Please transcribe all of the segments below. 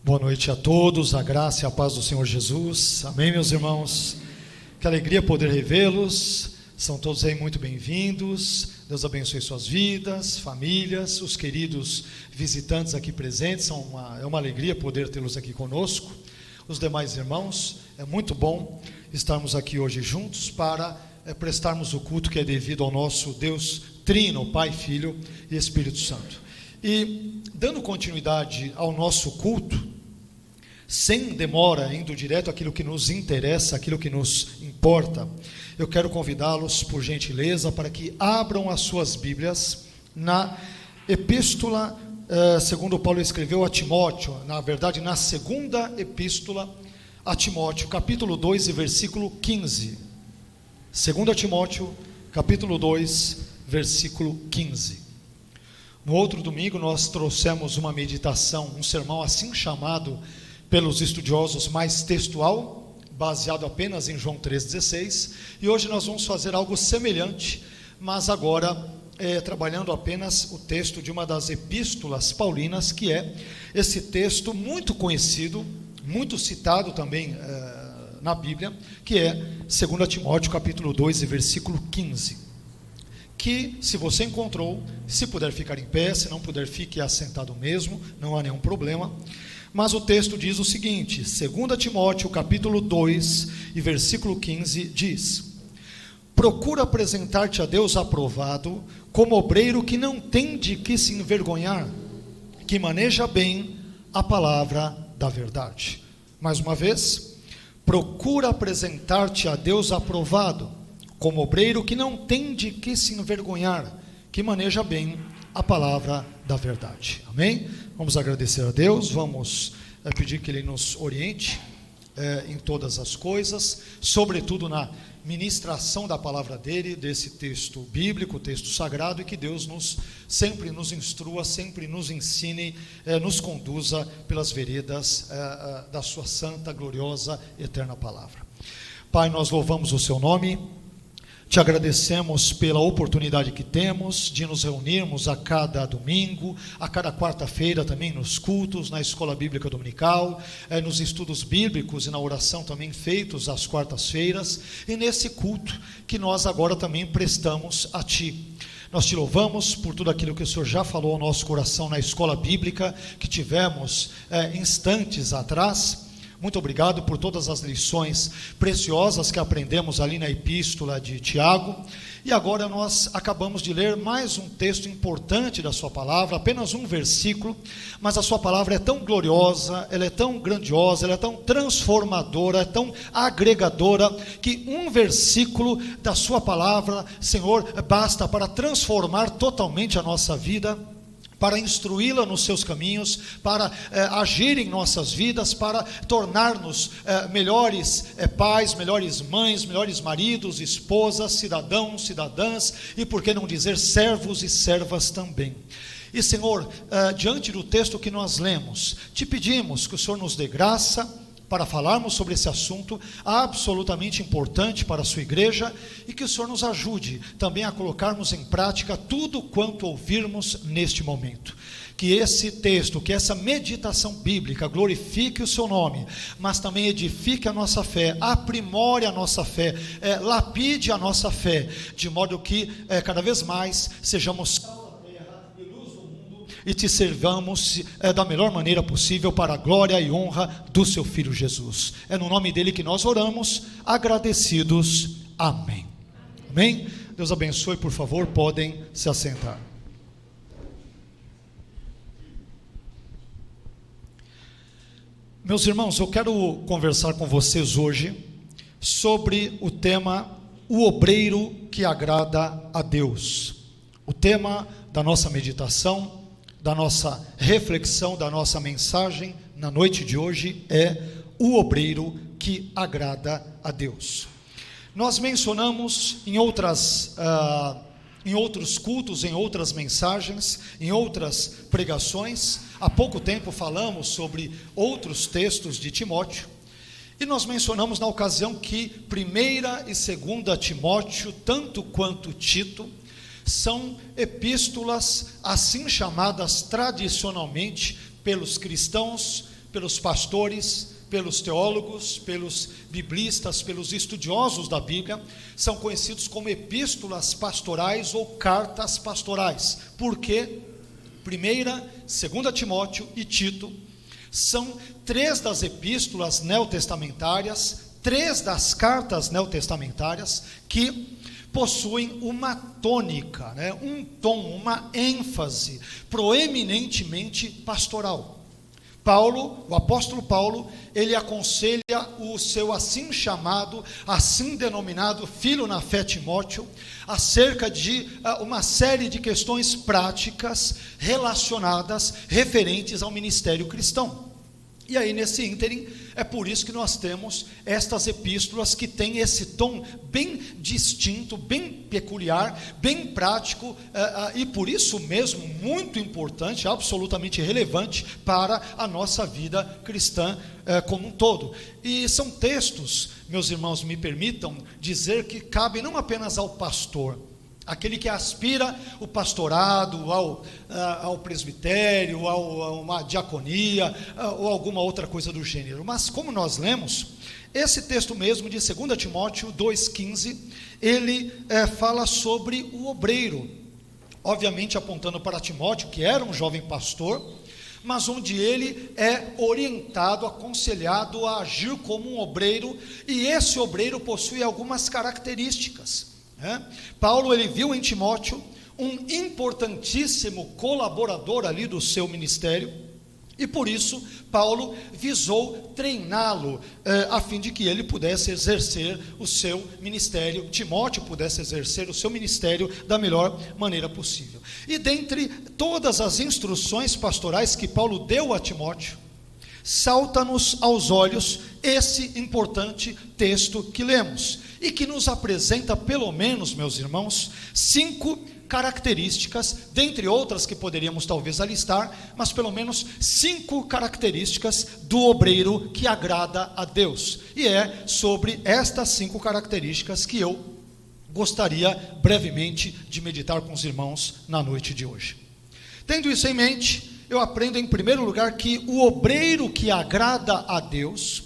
Boa noite a todos, a graça e a paz do Senhor Jesus. Amém, meus irmãos? Que alegria poder revê-los. São todos aí muito bem-vindos. Deus abençoe suas vidas, famílias, os queridos visitantes aqui presentes. É uma alegria poder tê-los aqui conosco. Os demais irmãos, é muito bom estarmos aqui hoje juntos para prestarmos o culto que é devido ao nosso Deus Trino, Pai, Filho e Espírito Santo. E dando continuidade ao nosso culto, sem demora, indo direto àquilo que nos interessa, àquilo que nos importa, eu quero convidá-los, por gentileza, para que abram as suas Bíblias na epístola, segundo Paulo escreveu a Timóteo, na verdade, na segunda epístola a Timóteo, capítulo 2 e versículo 15. 2 Timóteo, capítulo 2, versículo 15. No outro domingo nós trouxemos uma meditação, um sermão assim chamado pelos estudiosos mais textual, baseado apenas em João 3,16, e hoje nós vamos fazer algo semelhante, mas agora trabalhando apenas o texto de uma das epístolas paulinas, que é esse texto muito conhecido, muito citado também na Bíblia, que é 2 Timóteo capítulo 2 e versículo 15, que se você encontrou, se puder ficar em pé, se não puder fique assentado mesmo, não há nenhum problema. Mas o texto diz o seguinte, 2 Timóteo capítulo 2 e versículo 15 diz: procura apresentar-te a Deus aprovado, como obreiro que não tem de que se envergonhar, que maneja bem a palavra da verdade. Mais uma vez, procura apresentar-te a Deus aprovado, como obreiro que não tem de que se envergonhar, que maneja bem a palavra da verdade. Amém? Vamos agradecer a Deus, vamos pedir que Ele nos oriente em todas as coisas, sobretudo na ministração da palavra dEle, desse texto bíblico, texto sagrado, e que Deus sempre nos instrua, sempre nos ensine, nos conduza pelas veredas da sua santa, gloriosa, eterna palavra. Pai, nós louvamos o Seu nome, te agradecemos pela oportunidade que temos de nos reunirmos a cada domingo, a cada quarta-feira também nos cultos, na escola bíblica dominical, nos estudos bíblicos e na oração também feitos às quartas-feiras, e nesse culto que nós agora também prestamos a Ti. Nós te louvamos por tudo aquilo que o Senhor já falou ao nosso coração na escola bíblica que tivemos instantes atrás. Muito obrigado por todas as lições preciosas que aprendemos ali na epístola de Tiago. E agora nós acabamos de ler mais um texto importante da sua palavra, apenas um versículo, mas a sua palavra é tão gloriosa, ela é tão grandiosa, ela é tão transformadora, é tão agregadora, que um versículo da sua palavra, Senhor, basta para transformar totalmente a nossa vida, para instruí-la nos seus caminhos, para agir em nossas vidas, para tornar-nos melhores pais, melhores mães, melhores maridos, esposas, cidadãos, cidadãs, e por que não dizer servos e servas também. E Senhor, diante do texto que nós lemos, te pedimos que o Senhor nos dê graça para falarmos sobre esse assunto absolutamente importante para a sua igreja, e que o Senhor nos ajude também a colocarmos em prática tudo quanto ouvirmos neste momento. Que esse texto, que essa meditação bíblica glorifique o seu nome, mas também edifique a nossa fé, aprimore a nossa fé, lapide a nossa fé, de modo que cada vez mais sejamos e te servamos da melhor maneira possível para a glória e honra do seu Filho Jesus. É no nome dele que nós oramos, agradecidos. Amém. Amém? Deus abençoe, por favor, podem se assentar. Meus irmãos, eu quero conversar com vocês hoje sobre o tema O Obreiro que Agrada a Deus. O tema da nossa meditação, da nossa reflexão, da nossa mensagem na noite de hoje é o obreiro que agrada a Deus. Nós mencionamos em outros cultos, em outras mensagens, em outras pregações, há pouco tempo falamos sobre outros textos de Timóteo, e nós mencionamos na ocasião que 1ª e 2ª Timóteo, tanto quanto Tito, são epístolas assim chamadas tradicionalmente pelos cristãos, pelos pastores, pelos teólogos, pelos biblistas, pelos estudiosos da Bíblia, são conhecidos como epístolas pastorais ou cartas pastorais. Por quê? 1ª, 2ª Timóteo e Tito são 3 das epístolas neotestamentárias, 3 das cartas neotestamentárias que possuem uma tônica, um tom, uma ênfase proeminentemente pastoral. Paulo, o apóstolo Paulo, ele aconselha o seu assim chamado, assim denominado filho na fé Timóteo, acerca de uma série de questões práticas relacionadas, referentes ao ministério cristão. E aí nesse ínterim, é por isso que nós temos estas epístolas que têm esse tom bem distinto, bem peculiar, bem prático, e por isso mesmo muito importante, absolutamente relevante para a nossa vida cristã como um todo. E são textos, meus irmãos, me permitam dizer, que cabem não apenas ao pastor, aquele que aspira o pastorado, ao presbitério, a uma diaconia, ou alguma outra coisa do gênero. Mas como nós lemos, esse texto mesmo de 2 Timóteo 2,15, ele fala sobre o obreiro, obviamente apontando para Timóteo, que era um jovem pastor, mas onde ele é orientado, aconselhado a agir como um obreiro, e esse obreiro possui algumas características. Paulo, ele viu em Timóteo um importantíssimo colaborador ali do seu ministério, e por isso Paulo visou treiná-lo, a fim de que ele pudesse exercer o seu ministério, Timóteo pudesse exercer o seu ministério da melhor maneira possível. E dentre todas as instruções pastorais que Paulo deu a Timóteo, salta-nos aos olhos esse importante texto que lemos, e que nos apresenta pelo menos, meus irmãos, 5 características, dentre outras que poderíamos talvez alistar, mas pelo menos 5 características do obreiro que agrada a Deus. E é sobre estas 5 características que eu gostaria brevemente de meditar com os irmãos na noite de hoje. Tendo isso em mente, eu aprendo em primeiro lugar que o obreiro que agrada a Deus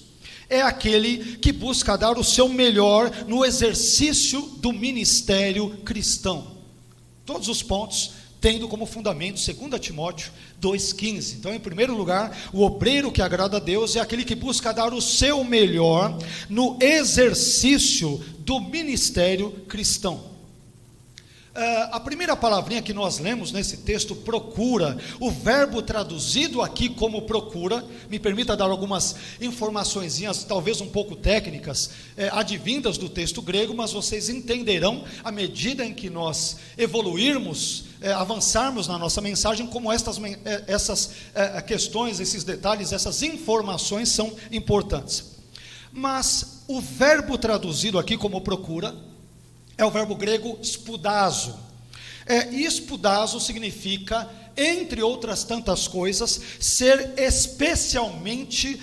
é aquele que busca dar o seu melhor no exercício do ministério cristão. Todos os pontos tendo como fundamento 2 Timóteo 2,15. Então, em primeiro lugar, o obreiro que agrada a Deus é aquele que busca dar o seu melhor no exercício do ministério cristão. A primeira palavrinha que nós lemos nesse texto, procura, o verbo traduzido aqui como procura, me permita dar algumas informaçõezinhas, talvez um pouco técnicas, advindas do texto grego, mas vocês entenderão à medida em que nós evoluirmos, avançarmos na nossa mensagem, como essas questões, esses detalhes, essas informações são importantes. Mas o verbo traduzido aqui como procura é o verbo grego spudazo. Spudazo significa, entre outras tantas coisas, ser especialmente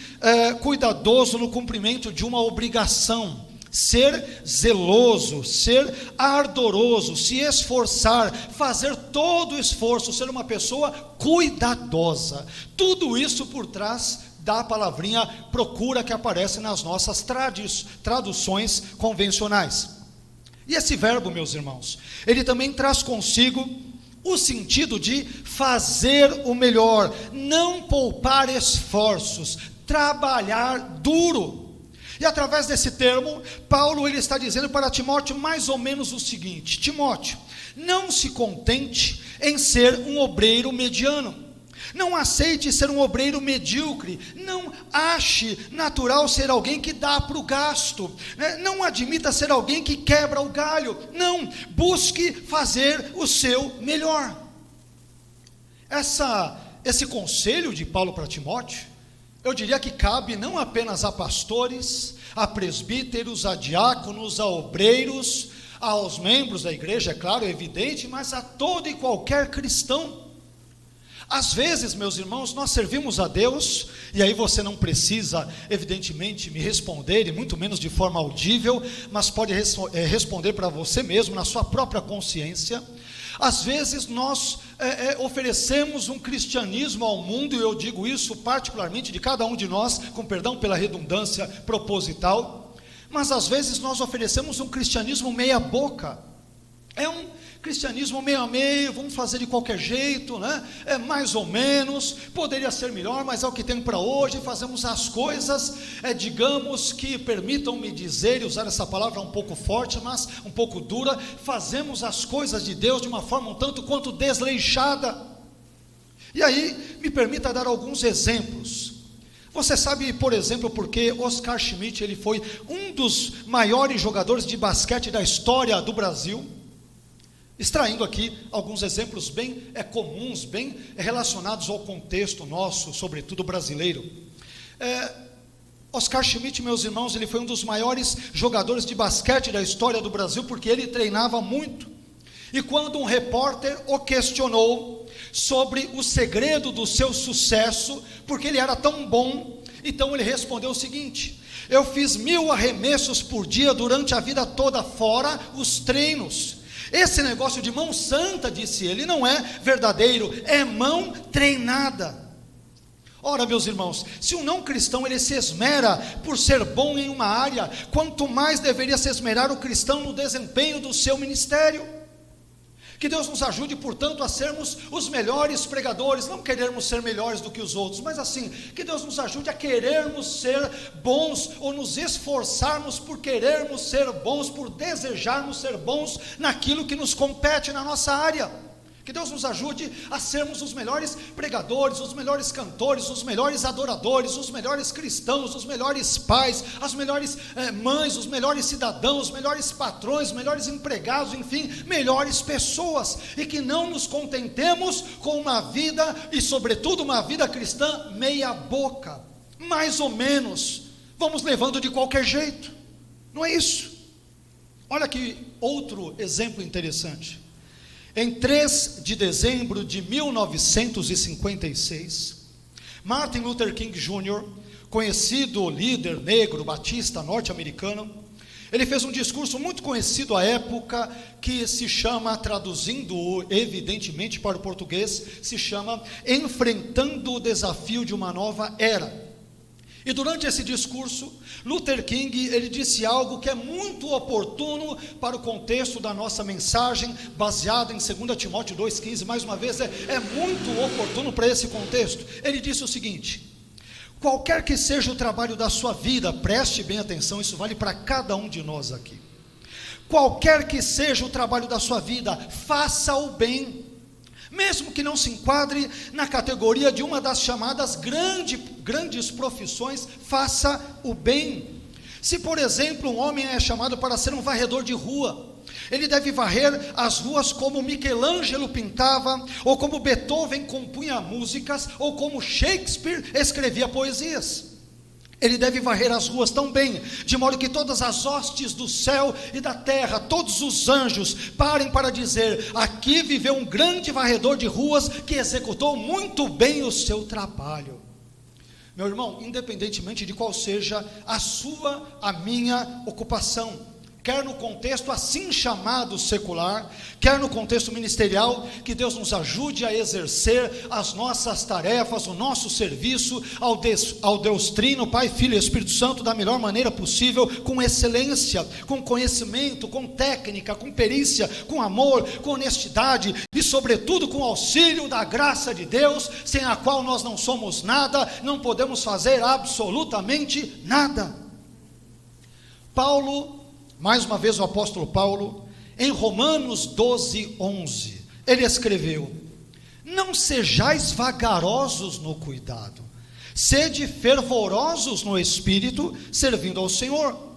cuidadoso no cumprimento de uma obrigação, ser zeloso, ser ardoroso, se esforçar, fazer todo o esforço, ser uma pessoa cuidadosa. Tudo isso por trás da palavrinha procura que aparece nas nossas traduções convencionais. E esse verbo, meus irmãos, ele também traz consigo o sentido de fazer o melhor, não poupar esforços, trabalhar duro. E através desse termo, Paulo ele está dizendo para Timóteo mais ou menos o seguinte: Timóteo, não se contente em ser um obreiro mediano. Não aceite ser um obreiro medíocre, não ache natural ser alguém que dá para o gasto, não admita ser alguém que quebra o galho, não, busque fazer o seu melhor. Esse conselho de Paulo para Timóteo, eu diria que cabe não apenas a pastores, a presbíteros, a diáconos, a obreiros, aos membros da igreja, é claro, é evidente, mas a todo e qualquer cristão. Às vezes, meus irmãos, nós servimos a Deus, e aí você não precisa, evidentemente, me responder, e muito menos de forma audível, mas pode responder para você mesmo, na sua própria consciência. Às vezes nós oferecemos um cristianismo ao mundo, e eu digo isso particularmente de cada um de nós, com perdão pela redundância proposital, mas às vezes nós oferecemos um cristianismo meia boca. É um cristianismo meio a meio, vamos fazer de qualquer jeito, né? É mais ou menos, poderia ser melhor, mas é o que tem para hoje. Fazemos as coisas, digamos que, permitam-me dizer e usar essa palavra um pouco forte, mas um pouco dura, fazemos as coisas de Deus de uma forma um tanto quanto desleixada. E aí, me permita dar alguns exemplos. Você sabe, por exemplo, porque Oscar Schmidt, ele foi um dos maiores jogadores de basquete da história do Brasil? Extraindo aqui alguns exemplos bem comuns, bem relacionados ao contexto nosso, sobretudo brasileiro. Oscar Schmidt, meus irmãos, ele foi um dos maiores jogadores de basquete da história do Brasil, porque ele treinava muito. E quando um repórter o questionou sobre o segredo do seu sucesso, porque ele era tão bom, então ele respondeu o seguinte: eu fiz 1000 arremessos por dia durante a vida toda, fora os treinos. Esse negócio de mão santa, disse ele, não é verdadeiro, é mão treinada. Ora, meus irmãos, se um não cristão ele se esmera por ser bom em uma área, quanto mais deveria se esmerar o cristão no desempenho do seu ministério. Que Deus nos ajude, portanto, a sermos os melhores pregadores, não querermos ser melhores do que os outros, mas assim, que Deus nos ajude a querermos ser bons, ou nos esforçarmos por querermos ser bons, por desejarmos ser bons naquilo que nos compete na nossa área. Que Deus nos ajude a sermos os melhores pregadores, os melhores cantores, os melhores adoradores, os melhores cristãos, os melhores pais, as melhores mães, os melhores cidadãos, os melhores patrões, os melhores empregados, enfim, melhores pessoas. E que não nos contentemos com uma vida, e sobretudo uma vida cristã meia boca, mais ou menos, vamos levando de qualquer jeito. Não é isso? Olha aqui outro exemplo interessante. Em 3 de dezembro de 1956, Martin Luther King Jr., conhecido líder negro, batista, norte-americano, ele fez um discurso muito conhecido à época, que se chama, traduzindo evidentemente para o português, se chama Enfrentando o Desafio de uma Nova Era. E durante esse discurso, Luther King, ele disse algo que é muito oportuno para o contexto da nossa mensagem, baseada em 2 Timóteo 2,15, mais uma vez, é muito oportuno para esse contexto. Ele disse o seguinte: qualquer que seja o trabalho da sua vida, preste bem atenção, isso vale para cada um de nós aqui. Qualquer que seja o trabalho da sua vida, faça o bem, mesmo que não se enquadre na categoria de uma das chamadas grandes profissões, faça o bem. Se, por exemplo, um homem é chamado para ser um varredor de rua, ele deve varrer as ruas como Michelangelo pintava, ou como Beethoven compunha músicas, ou como Shakespeare escrevia poesias. Ele deve varrer as ruas também, de modo que todas as hostes do céu e da terra, todos os anjos, parem para dizer: aqui viveu um grande varredor de ruas, que executou muito bem o seu trabalho. Meu irmão, independentemente de qual seja a sua, a minha ocupação, quer no contexto assim chamado secular, quer no contexto ministerial, que Deus nos ajude a exercer as nossas tarefas, o nosso serviço ao Deus Trino, Pai, Filho e Espírito Santo, da melhor maneira possível, com excelência, com conhecimento, com técnica, com perícia, com amor, com honestidade e sobretudo com o auxílio da graça de Deus, sem a qual nós não somos nada, não podemos fazer absolutamente nada. Paulo, mais uma vez o apóstolo Paulo, em Romanos 12:11, ele escreveu: não sejais vagarosos no cuidado, sede fervorosos no espírito, servindo ao Senhor.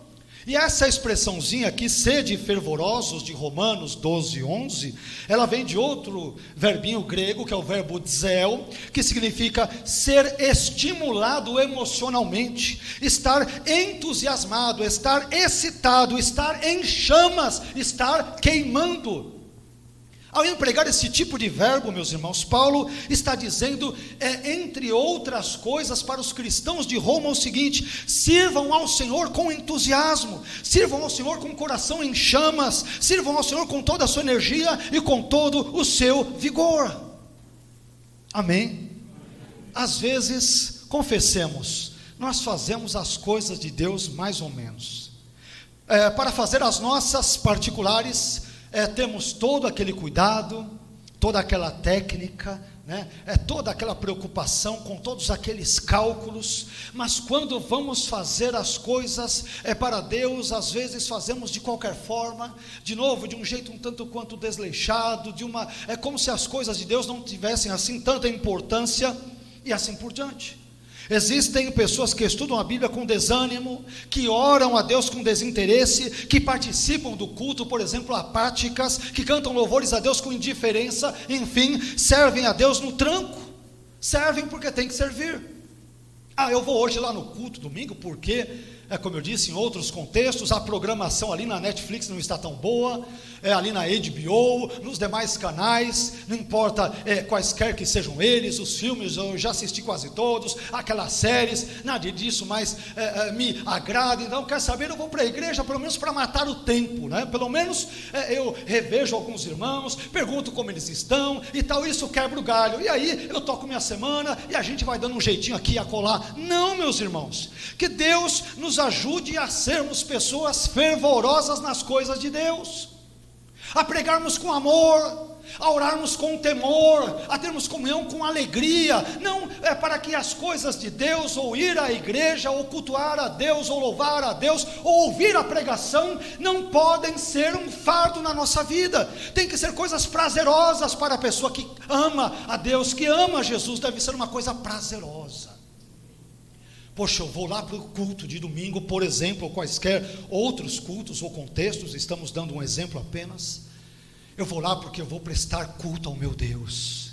E essa expressãozinha aqui, sede fervorosos, de Romanos 12:11, ela vem de outro verbinho grego, que é o verbo dzeo, que significa ser estimulado emocionalmente, estar entusiasmado, estar excitado, estar em chamas, estar queimando. Ao empregar esse tipo de verbo, meus irmãos, Paulo está dizendo, entre outras coisas, para os cristãos de Roma o seguinte: sirvam ao Senhor com entusiasmo, sirvam ao Senhor com o coração em chamas, sirvam ao Senhor com toda a sua energia e com todo o seu vigor. Amém? Às vezes, confessemos, nós fazemos as coisas de Deus mais ou menos. Para fazer as nossas particulares, temos todo aquele cuidado, toda aquela técnica, né? Toda aquela preocupação com todos aqueles cálculos, mas quando vamos fazer as coisas para Deus, às vezes fazemos de qualquer forma, de novo, de um jeito um tanto quanto desleixado, como se as coisas de Deus não tivessem assim tanta importância, e assim por diante. Existem pessoas que estudam a Bíblia com desânimo, que oram a Deus com desinteresse, que participam do culto, por exemplo, apáticas, que cantam louvores a Deus com indiferença, enfim, servem a Deus no tranco, servem porque tem que servir. Eu vou hoje lá no culto, domingo, porque, como eu disse, em outros contextos, a programação ali na Netflix não está tão boa, ali na HBO, nos demais canais, não importa quaisquer que sejam eles, os filmes, eu já assisti quase todos, aquelas séries, nada disso mais me agrada. Então, quer saber, eu vou para a igreja, pelo menos para matar o tempo, né? Pelo menos eu revejo alguns irmãos, pergunto como eles estão, e tal, isso quebra o galho, e aí eu toco minha semana, e a gente vai dando um jeitinho aqui e acolá. Não, meus irmãos, que Deus nos ajude a sermos pessoas fervorosas nas coisas de Deus, a pregarmos com amor, a orarmos com temor, a termos comunhão com alegria. Não é para que as coisas de Deus, ou ir à igreja, ou cultuar a Deus, ou louvar a Deus, ou ouvir a pregação, não podem ser um fardo na nossa vida. Tem que ser coisas prazerosas para a pessoa que ama a Deus, que ama Jesus. Deve ser uma coisa prazerosa. Poxa, eu vou lá para o culto de domingo, por exemplo, ou quaisquer outros cultos ou contextos, estamos dando um exemplo apenas. Eu vou lá porque eu vou prestar culto ao meu Deus.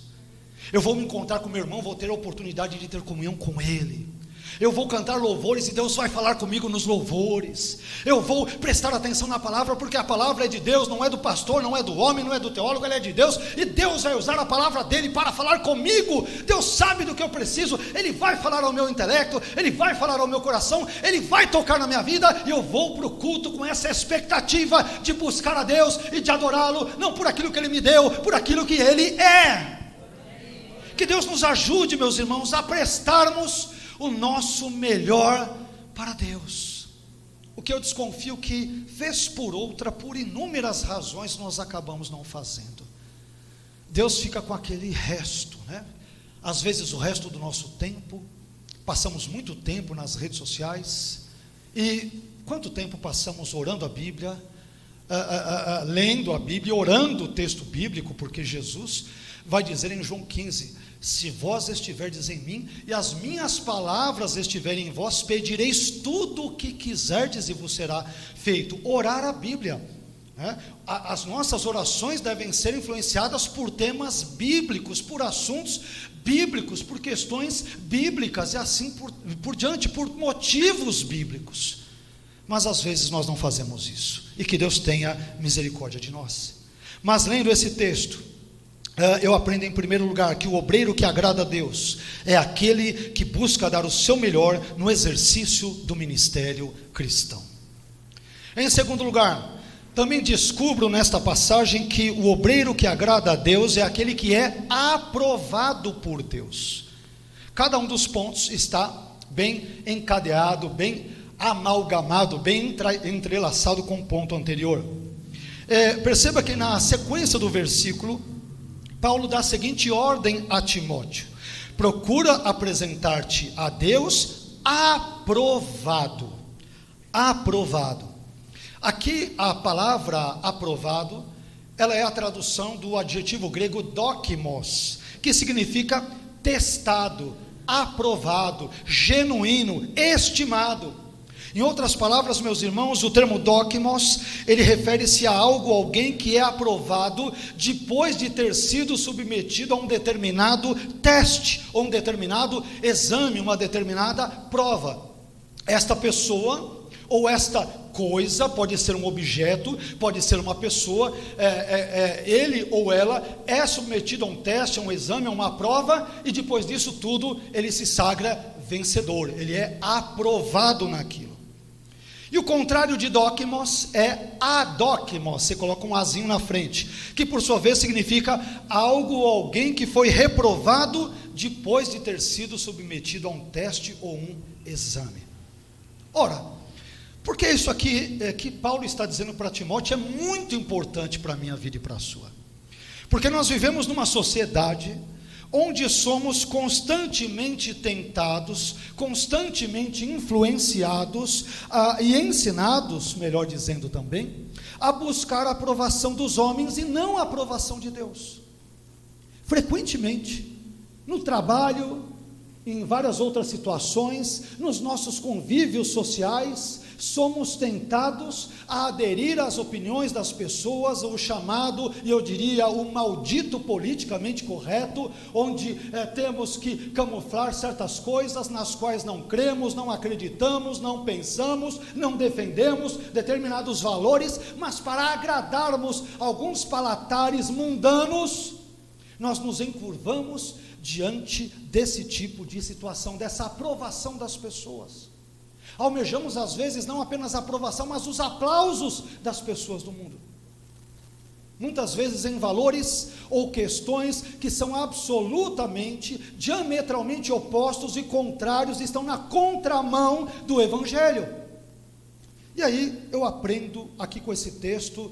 Eu vou me encontrar com meu irmão, vou ter a oportunidade de ter comunhão com ele. Eu vou cantar louvores e Deus vai falar comigo nos louvores. Eu vou prestar atenção na palavra, porque a palavra é de Deus, não é do pastor, não é do homem, não é do teólogo, ela é de Deus, e Deus vai usar a palavra dele para falar comigo. Deus sabe do que eu preciso, ele vai falar ao meu intelecto, ele vai falar ao meu coração, ele vai tocar na minha vida, e eu vou para o culto com essa expectativa de buscar a Deus e de adorá-lo, não por aquilo que ele me deu, por aquilo que ele é. Que Deus nos ajude, meus irmãos, a prestarmos o nosso melhor para Deus. O que eu desconfio que, vez por outra, por inúmeras razões, nós acabamos não fazendo. Deus fica com aquele resto, né? Às vezes o resto do nosso tempo, passamos muito tempo nas redes sociais, e quanto tempo passamos orando a Bíblia, lendo a Bíblia, orando o texto bíblico, porque Jesus vai dizer em João 15, se vós estiverdes em mim, e as minhas palavras estiverem em vós, pedireis tudo o que quiserdes e vos será feito. Orar a Bíblia, né? As nossas orações devem ser influenciadas por temas bíblicos, por assuntos bíblicos, por questões bíblicas, e assim por diante, por motivos bíblicos. Mas às vezes nós não fazemos isso, e que Deus tenha misericórdia de nós. Mas lendo esse texto, eu aprendo em primeiro lugar que o obreiro que agrada a Deus é aquele que busca dar o seu melhor no exercício do ministério cristão. Em segundo lugar, também descubro nesta passagem que o obreiro que agrada a Deus é aquele que é aprovado por Deus. Cada um dos pontos está bem encadeado, bem amalgamado, bem entrelaçado com o ponto anterior. Perceba que na sequência do versículo, Paulo dá a seguinte ordem a Timóteo: procura apresentar-te a Deus aprovado. Aprovado. Aqui a palavra aprovado, ela é a tradução do adjetivo grego dokimos, que significa testado, aprovado, genuíno, estimado. Em outras palavras, meus irmãos, o termo dokimos, ele refere-se a alguém que é aprovado depois de ter sido submetido a um determinado teste, ou um determinado exame, uma determinada prova. Esta pessoa, ou esta coisa, pode ser um objeto, pode ser uma pessoa, ele ou ela é submetido a um teste, a um exame, a uma prova, e depois disso tudo, ele se sagra vencedor, ele é aprovado naquilo. E o contrário de dokimos é adokimos, você coloca um azinho na frente, que por sua vez significa algo ou alguém que foi reprovado depois de ter sido submetido a um teste ou um exame. Ora, porque isso aqui que Paulo está dizendo para Timóteo é muito importante para a minha vida e para a sua. Porque nós vivemos numa sociedade onde somos constantemente tentados, constantemente influenciados e ensinados, melhor dizendo também, a buscar a aprovação dos homens e não a aprovação de Deus. Frequentemente, no trabalho, em várias outras situações, nos nossos convívios sociais, somos tentados a aderir às opiniões das pessoas, o chamado, e eu diria, o maldito politicamente correto, onde temos que camuflar certas coisas nas quais não cremos, não acreditamos, não pensamos, não defendemos determinados valores, mas para agradarmos alguns palatares mundanos, nós nos encurvamos diante desse tipo de situação, dessa aprovação das pessoas. Almejamos às vezes não apenas a aprovação, mas os aplausos das pessoas do mundo. Muitas vezes em valores ou questões que são absolutamente, diametralmente opostos e contrários, estão na contramão do Evangelho. E aí eu aprendo aqui com esse texto,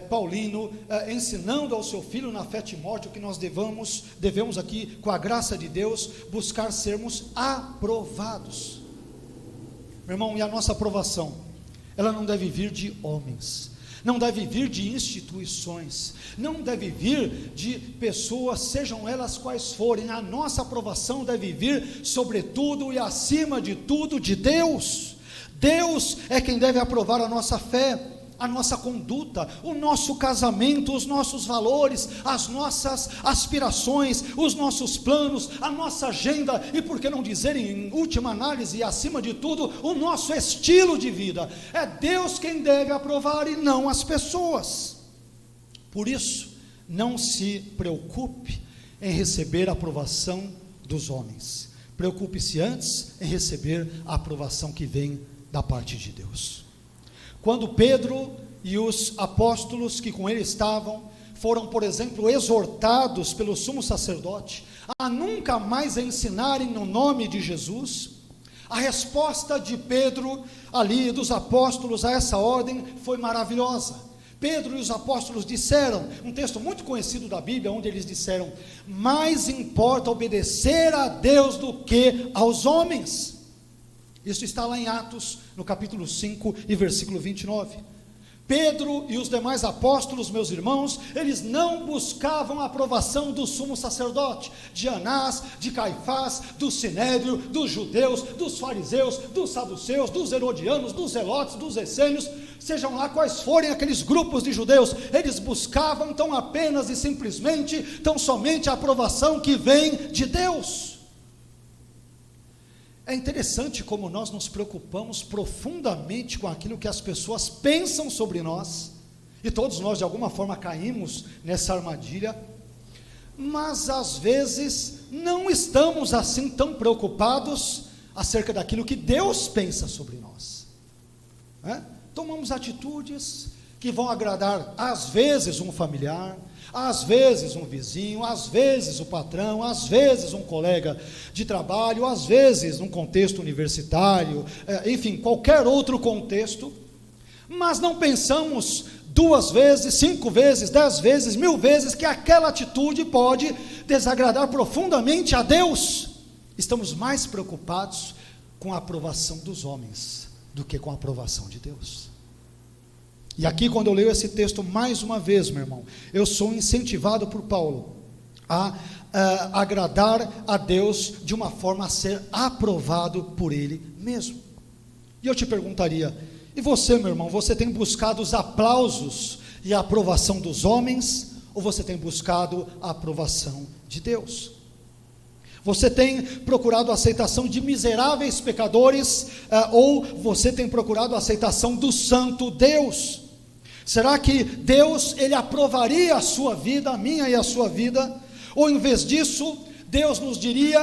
Paulino, ensinando ao seu filho na fé Timóteo, que nós devemos aqui, com a graça de Deus, buscar sermos aprovados. Meu irmão, e a nossa aprovação, ela não deve vir de homens, não deve vir de instituições, não deve vir de pessoas, sejam elas quais forem. A nossa aprovação deve vir, sobretudo e acima de tudo, de Deus. Deus é quem deve aprovar a nossa fé, a nossa conduta, o nosso casamento, os nossos valores, as nossas aspirações, os nossos planos, a nossa agenda e, por que não dizer, em última análise e acima de tudo, o nosso estilo de vida. É Deus quem deve aprovar e não as pessoas. Por isso, não se preocupe em receber a aprovação dos homens. Preocupe-se antes em receber a aprovação que vem da parte de Deus. Quando Pedro e os apóstolos que com ele estavam, foram, por exemplo, exortados pelo sumo sacerdote a nunca mais ensinarem no nome de Jesus, a resposta de Pedro ali, dos apóstolos a essa ordem, foi maravilhosa. Pedro e os apóstolos disseram, um texto muito conhecido da Bíblia, onde eles disseram: mais importa obedecer a Deus do que aos homens. Isso está lá em Atos, no capítulo 5 e versículo 29. Pedro e os demais apóstolos, meus irmãos, eles não buscavam a aprovação do sumo sacerdote, de Anás, de Caifás, do Sinédrio, dos judeus, dos fariseus, dos saduceus, dos herodianos, dos zelotes, dos essênios, sejam lá quais forem aqueles grupos de judeus. Eles buscavam tão apenas e simplesmente, tão somente a aprovação que vem de Deus. É interessante como nós nos preocupamos profundamente com aquilo que as pessoas pensam sobre nós, e todos nós de alguma forma caímos nessa armadilha, mas às vezes não estamos assim tão preocupados acerca daquilo que Deus pensa sobre nós. Tomamos atitudes que vão agradar às vezes um familiar, às vezes um vizinho, às vezes o patrão, às vezes um colega de trabalho, às vezes num contexto universitário, enfim, qualquer outro contexto, mas não pensamos 2 vezes, 5 vezes, 10 vezes, 1000 vezes que aquela atitude pode desagradar profundamente a Deus. Estamos mais preocupados com a aprovação dos homens do que com a aprovação de Deus. E aqui, quando eu leio esse texto mais uma vez, meu irmão, eu sou incentivado por Paulo a agradar a Deus de uma forma a ser aprovado por Ele mesmo. E eu te perguntaria, e você, meu irmão, você tem buscado os aplausos e a aprovação dos homens, ou você tem buscado a aprovação de Deus? Você tem procurado a aceitação de miseráveis pecadores, ou você tem procurado a aceitação do santo Deus? Será que Deus, Ele aprovaria a sua vida, a minha e a sua vida? Ou em vez disso, Deus nos diria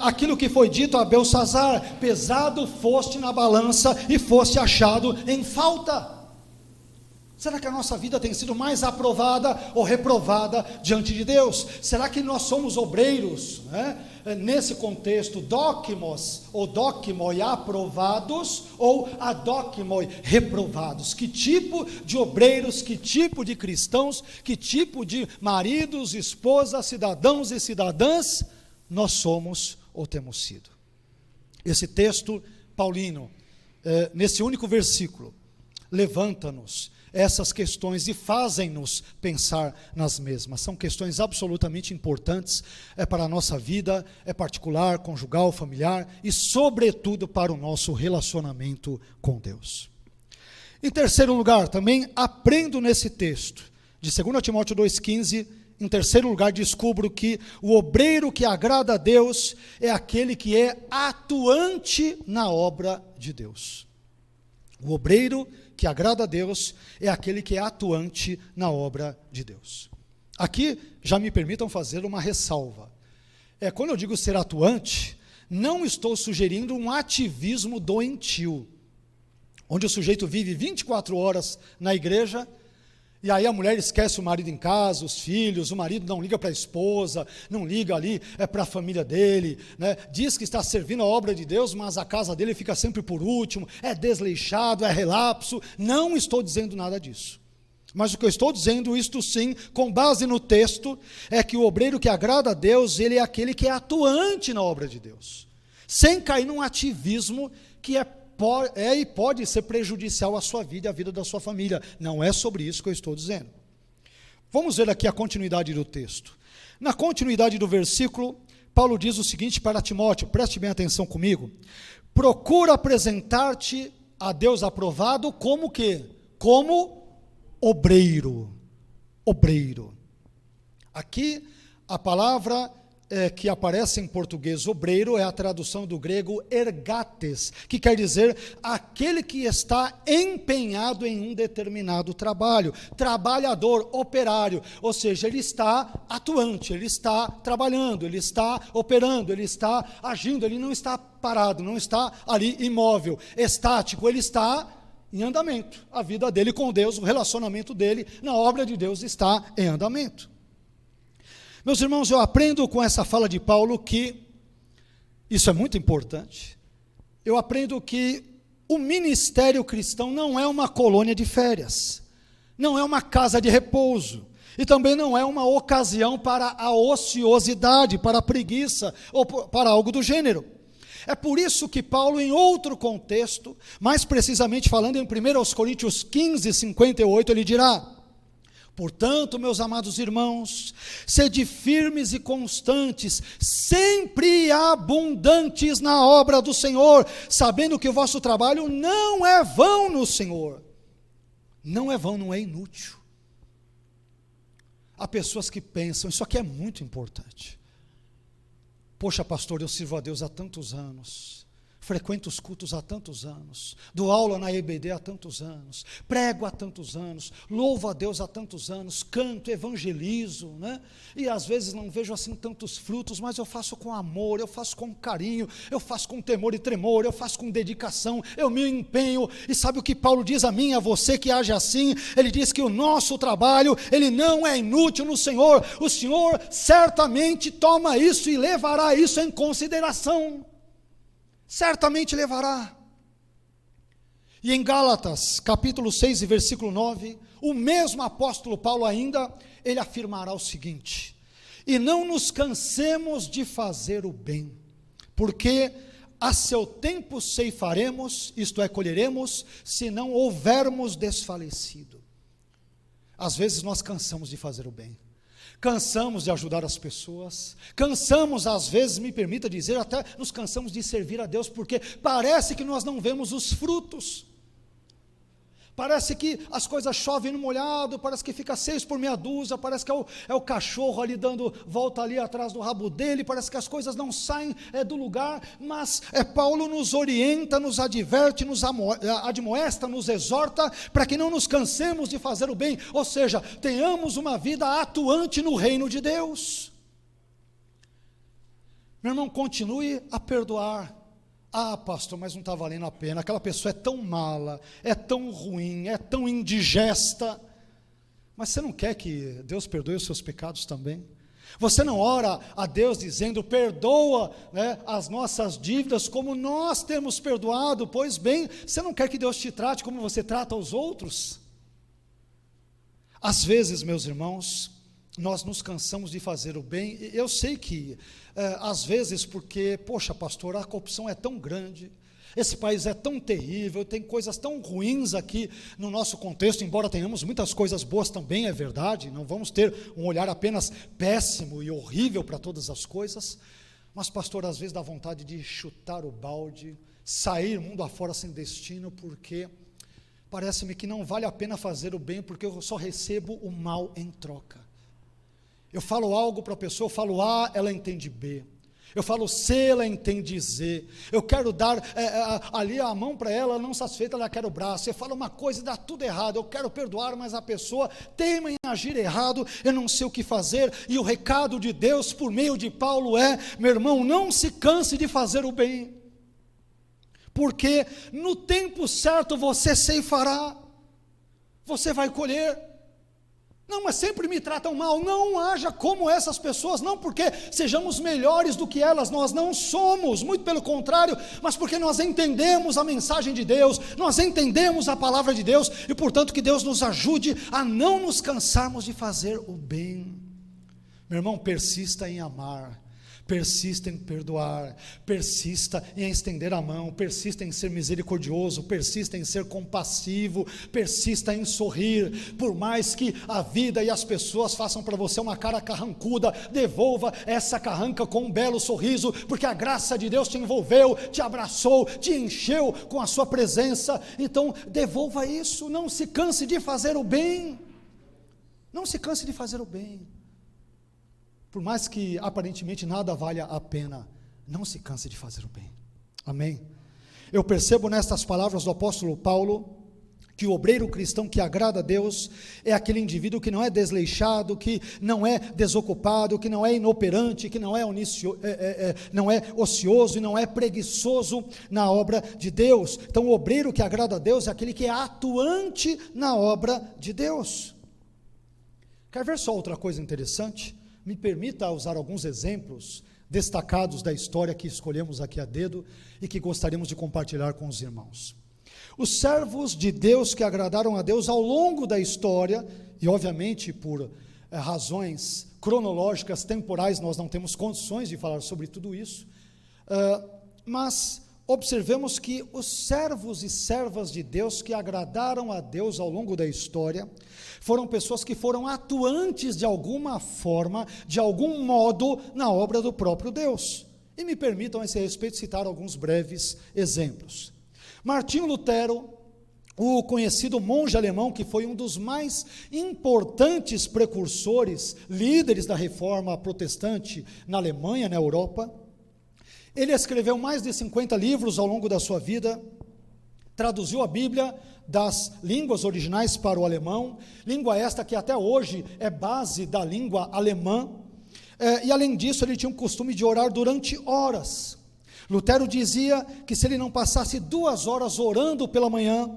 aquilo que foi dito a Belsazar: pesado foste na balança e foste achado em falta. Será que a nossa vida tem sido mais aprovada ou reprovada diante de Deus? Será que nós somos obreiros, nesse contexto, dokimos ou dokimoi aprovados, ou adokimoi reprovados? Que tipo de obreiros, que tipo de cristãos, que tipo de maridos, esposas, cidadãos e cidadãs nós somos ou temos sido? Esse texto paulino, nesse único versículo, levanta-nos essas questões e fazem-nos pensar nas mesmas. São questões absolutamente importantes para a nossa vida, particular, conjugal, familiar e, sobretudo, para o nosso relacionamento com Deus. Em terceiro lugar, também aprendo nesse texto de 2 Timóteo 2,15, em terceiro lugar, descubro que o obreiro que agrada a Deus é aquele que é atuante na obra de Deus. O obreiro que agrada a Deus é aquele que é atuante na obra de Deus. Aqui, já me permitam fazer uma ressalva. Quando eu digo ser atuante, não estou sugerindo um ativismo doentio, onde o sujeito vive 24 horas na igreja, e aí a mulher esquece o marido em casa, os filhos, o marido não liga para a esposa, não liga ali para a família dele, diz que está servindo a obra de Deus, mas a casa dele fica sempre por último, é desleixado, é relapso. Não estou dizendo nada disso. Mas o que eu estou dizendo, isto sim, com base no texto, é que o obreiro que agrada a Deus, ele é aquele que é atuante na obra de Deus, sem cair num ativismo que e pode ser prejudicial à sua vida e à vida da sua família. Não é sobre isso que eu estou dizendo. Vamos ver aqui a continuidade do texto. Na continuidade do versículo, Paulo diz o seguinte para Timóteo, preste bem atenção comigo: procura apresentar-te a Deus aprovado como quê? Como obreiro. Obreiro. Aqui a palavra que aparece em português obreiro é a tradução do grego ergates, que quer dizer aquele que está empenhado em um determinado trabalho, trabalhador, operário, ou seja, ele está atuante, ele está trabalhando, ele está operando, ele está agindo, ele não está parado, não está ali imóvel, estático, ele está em andamento. A vida dele com Deus, o relacionamento dele na obra de Deus está em andamento. Meus irmãos, eu aprendo com essa fala de Paulo que, isso é muito importante, eu aprendo que o ministério cristão não é uma colônia de férias, não é uma casa de repouso, e também não é uma ocasião para a ociosidade, para a preguiça, ou para algo do gênero. É por isso que Paulo, em outro contexto, mais precisamente falando em 1 Coríntios 15, 58, ele dirá: portanto, meus amados irmãos, sede firmes e constantes, sempre abundantes na obra do Senhor, sabendo que o vosso trabalho não é vão no Senhor. Não é vão, não é inútil. Há pessoas que pensam, isso aqui é muito importante: poxa, pastor, eu sirvo a Deus há tantos anos, frequento os cultos há tantos anos, dou aula na EBD há tantos anos, prego há tantos anos, louvo a Deus há tantos anos, canto, evangelizo, e às vezes não vejo assim tantos frutos, mas eu faço com amor, eu faço com carinho, eu faço com temor e tremor, eu faço com dedicação, eu me empenho. E sabe o que Paulo diz a mim e a você que age assim? Ele diz que o nosso trabalho, ele não é inútil no Senhor. O Senhor certamente toma isso e levará isso em consideração. Certamente levará. E em Gálatas, capítulo 6 e versículo 9, o mesmo apóstolo Paulo ainda, ele afirmará o seguinte: e não nos cansemos de fazer o bem, porque a seu tempo ceifaremos, isto é, colheremos, se não houvermos desfalecido. Às vezes nós cansamos de fazer o bem, cansamos de ajudar as pessoas, cansamos, às vezes, me permita dizer, até nos cansamos de servir a Deus, porque parece que nós não vemos os frutos, parece que as coisas chovem no molhado, parece que fica 6 por meia dúzia, parece que é o cachorro ali dando volta ali atrás do rabo dele, parece que as coisas não saem do lugar, mas Paulo nos orienta, nos adverte, nos admoesta, nos exorta, para que não nos cansemos de fazer o bem, ou seja, tenhamos uma vida atuante no reino de Deus. Meu irmão, continue a perdoar. Pastor, mas não está valendo a pena, aquela pessoa é tão mala, é tão ruim, é tão indigesta. Mas você não quer que Deus perdoe os seus pecados também? Você não ora a Deus dizendo, perdoa, né, as nossas dívidas como nós temos perdoado? Pois bem, você não quer que Deus te trate como você trata os outros? Às vezes, meus irmãos, nós nos cansamos de fazer o bem. Eu sei que às vezes porque, poxa pastor, a corrupção é tão grande, esse país é tão terrível, tem coisas tão ruins aqui no nosso contexto, embora tenhamos muitas coisas boas também, é verdade, não vamos ter um olhar apenas péssimo e horrível para todas as coisas, mas pastor, às vezes dá vontade de chutar o balde, sair mundo afora sem destino, porque parece-me que não vale a pena fazer o bem, porque eu só recebo o mal em troca. Eu falo algo para a pessoa, eu falo A, ela entende B. Eu falo C, ela entende Z. Eu quero dar ali a mão para ela, não satisfeita, ela quer o braço. Eu falo uma coisa e dá tudo errado. Eu quero perdoar, mas a pessoa teima em agir errado, eu não sei o que fazer. E o recado de Deus por meio de Paulo é, meu irmão, não se canse de fazer o bem, porque no tempo certo você ceifará, você vai colher. Não, mas sempre me tratam mal. Não haja como essas pessoas, não porque sejamos melhores do que elas, nós não somos, muito pelo contrário, mas porque nós entendemos a mensagem de Deus, nós entendemos a palavra de Deus, e portanto que Deus nos ajude a não nos cansarmos de fazer o bem. Meu irmão, persista em amar, persista em perdoar, persista em estender a mão, persista em ser misericordioso, persista em ser compassivo, persista em sorrir, por mais que a vida e as pessoas façam para você uma cara carrancuda, devolva essa carranca com um belo sorriso, porque a graça de Deus te envolveu, te abraçou, te encheu com a sua presença, então devolva isso, não se canse de fazer o bem, não se canse de fazer o bem. Por mais que aparentemente nada valha a pena, não se canse de fazer o bem. Amém? Eu percebo nestas palavras do apóstolo Paulo, que o obreiro cristão que agrada a Deus, é aquele indivíduo que não é desleixado, que não é desocupado, que não é inoperante, que não é ocioso e não é preguiçoso na obra de Deus. Então o obreiro que agrada a Deus é aquele que é atuante na obra de Deus. Quer ver só outra coisa interessante? Me permita usar alguns exemplos destacados da história que escolhemos aqui a dedo e que gostaríamos de compartilhar com os irmãos. Os servos de Deus que agradaram a Deus ao longo da história, e obviamente por razões cronológicas, temporais, nós não temos condições de falar sobre tudo isso, mas observemos que os servos e servas de Deus que agradaram a Deus ao longo da história, foram pessoas que foram atuantes de alguma forma, de algum modo, na obra do próprio Deus. E me permitam a esse respeito citar alguns breves exemplos. Martinho Lutero, o conhecido monge alemão, que foi um dos mais importantes precursores, líderes da reforma protestante na Alemanha, na Europa, ele escreveu mais de 50 livros ao longo da sua vida, traduziu a Bíblia das línguas originais para o alemão, língua esta que até hoje é base da língua alemã, e além disso ele tinha o costume de orar durante horas. Lutero dizia que se ele não passasse 2 horas orando pela manhã,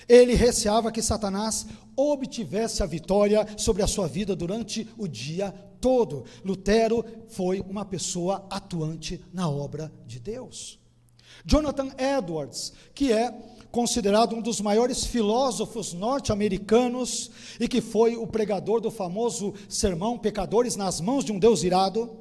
ele receava que Satanás obtivesse a vitória sobre a sua vida durante o dia todo. Lutero foi uma pessoa atuante na obra de Deus. Jonathan Edwards, que é considerado um dos maiores filósofos norte-americanos e que foi o pregador do famoso sermão Pecadores nas Mãos de um Deus Irado,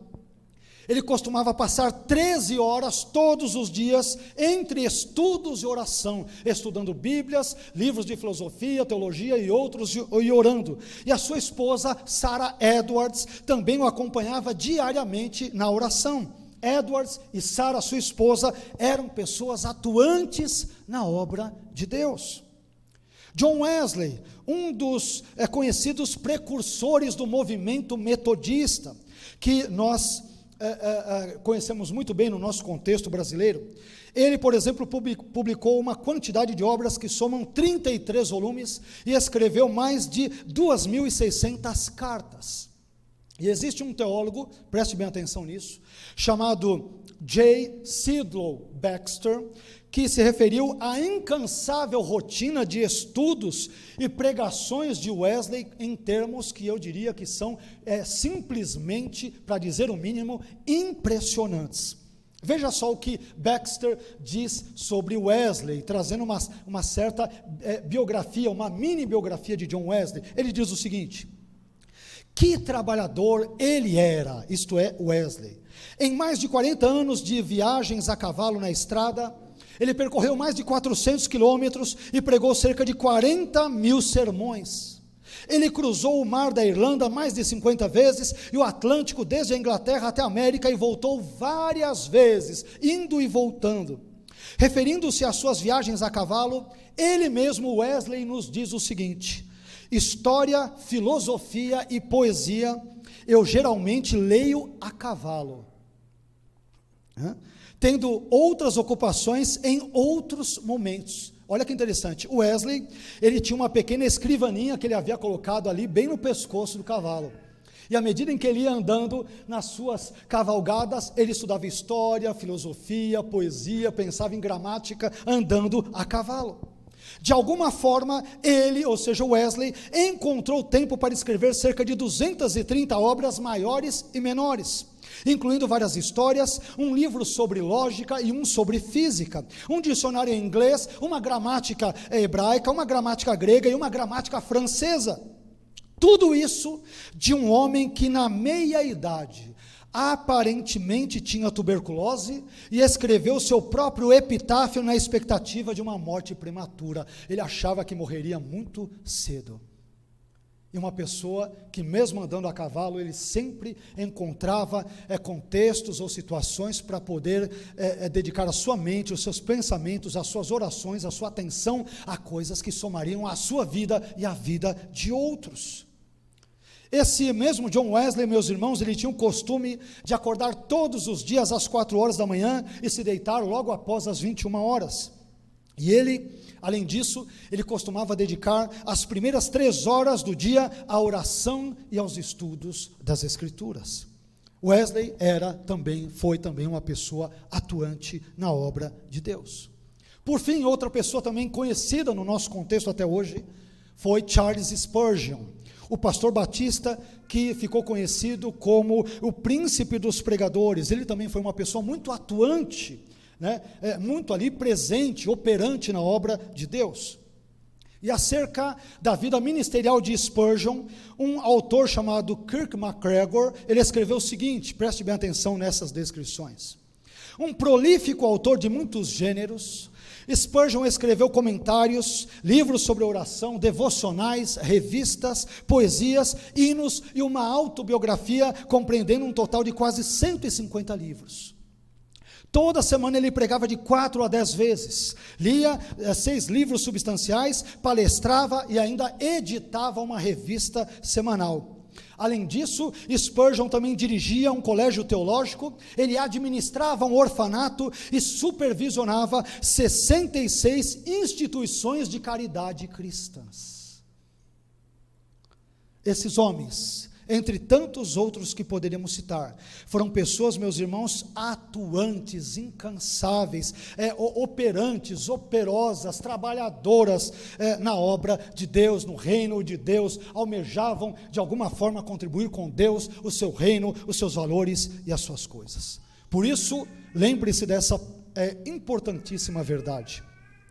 ele costumava passar 13 horas todos os dias entre estudos e oração, estudando Bíblias, livros de filosofia, teologia e outros, e orando. E a sua esposa, Sarah Edwards, também o acompanhava diariamente na oração. Edwards e Sarah, sua esposa, eram pessoas atuantes na obra de Deus. John Wesley, um dos conhecidos precursores do movimento metodista, que nós conhecemos muito bem no nosso contexto brasileiro. Ele, por exemplo, publicou uma quantidade de obras que somam 33 volumes e escreveu mais de 2.600 cartas. E existe um teólogo, preste bem atenção nisso, chamado J. Sidlow Baxter, que se referiu à incansável rotina de estudos e pregações de Wesley em termos que eu diria que são simplesmente, para dizer o mínimo, impressionantes. Veja só o que Baxter diz sobre Wesley, trazendo uma certa biografia, uma mini biografia de John Wesley. Ele diz o seguinte: que trabalhador ele era, isto é, Wesley. Em mais de 40 anos de viagens a cavalo na estrada, ele percorreu mais de 400 quilômetros e pregou cerca de 40.000 sermões. Ele cruzou o mar da Irlanda mais de 50 vezes e o Atlântico desde a Inglaterra até a América e voltou várias vezes, indo e voltando. Referindo-se às suas viagens a cavalo, ele mesmo, Wesley, nos diz o seguinte: história, filosofia e poesia eu geralmente leio a cavalo, tendo outras ocupações em outros momentos. Olha que interessante, Wesley, ele tinha uma pequena escrivaninha que ele havia colocado ali bem no pescoço do cavalo, e à medida em que ele ia andando nas suas cavalgadas, ele estudava história, filosofia, poesia, pensava em gramática, andando a cavalo. De alguma forma, ele, ou seja, Wesley, encontrou tempo para escrever cerca de 230 obras maiores e menores, incluindo várias histórias, um livro sobre lógica e um sobre física, um dicionário em inglês, uma gramática hebraica, uma gramática grega e uma gramática francesa. Tudo isso de um homem que na meia-idade aparentemente tinha tuberculose e escreveu seu próprio epitáfio na expectativa de uma morte prematura. Ele achava que morreria muito cedo. E uma pessoa que mesmo andando a cavalo, ele sempre encontrava contextos ou situações para poder dedicar a sua mente, os seus pensamentos, as suas orações, a sua atenção a coisas que somariam à sua vida e à vida de outros. Esse mesmo John Wesley, meus irmãos, ele tinha o costume de acordar todos os dias às 4 horas da manhã e se deitar logo após as 21 horas. E ele, além disso, ele costumava dedicar as primeiras 3 horas do dia à oração e aos estudos das Escrituras. Wesley foi também uma pessoa atuante na obra de Deus. Por fim, outra pessoa também conhecida no nosso contexto até hoje foi Charles Spurgeon, o pastor batista que ficou conhecido como o príncipe dos pregadores. Ele também foi uma pessoa muito atuante, muito ali presente, operante na obra de Deus. E acerca da vida ministerial de Spurgeon, um autor chamado Kirk MacGregor, ele escreveu o seguinte, preste bem atenção nessas descrições: um prolífico autor de muitos gêneros, Spurgeon escreveu comentários, livros sobre oração, devocionais, revistas, poesias, hinos e uma autobiografia compreendendo um total de quase 150 livros. Toda semana ele pregava de 4 a 10 vezes, lia 6 livros substanciais, palestrava e ainda editava uma revista semanal. Além disso, Spurgeon também dirigia um colégio teológico, ele administrava um orfanato e supervisionava 66 instituições de caridade cristãs. Esses homens, entre tantos outros que poderíamos citar, foram pessoas, meus irmãos, atuantes, incansáveis, operantes, operosas, trabalhadoras na obra de Deus, no reino de Deus, almejavam de alguma forma contribuir com Deus, o seu reino, os seus valores e as suas coisas. Por isso, lembre-se dessa importantíssima verdade: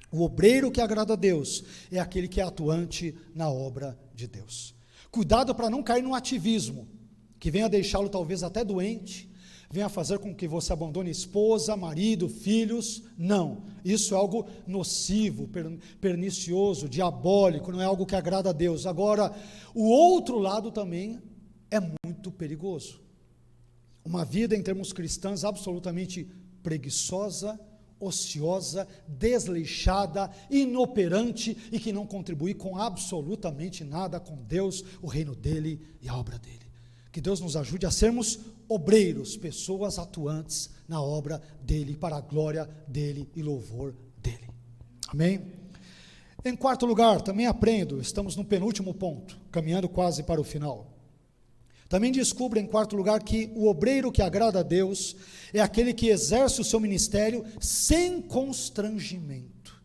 o obreiro que agrada a Deus é aquele que é atuante na obra de Deus. Cuidado para não cair no ativismo, que venha deixá-lo talvez até doente, venha fazer com que você abandone esposa, marido, filhos. Não, isso é algo nocivo, pernicioso, diabólico, não é algo que agrada a Deus. Agora, o outro lado também é muito perigoso. Uma vida em termos cristãos absolutamente preguiçosa, ociosa, desleixada, inoperante e que não contribui com absolutamente nada com Deus, o reino dele e a obra dele. Que Deus nos ajude a sermos obreiros, pessoas atuantes na obra dele, para a glória dele e louvor dele. Amém? Em quarto lugar, também aprendo, estamos no penúltimo ponto, caminhando quase para o final. Também descubro, em quarto lugar, que o obreiro que agrada a Deus é aquele que exerce o seu ministério sem constrangimento.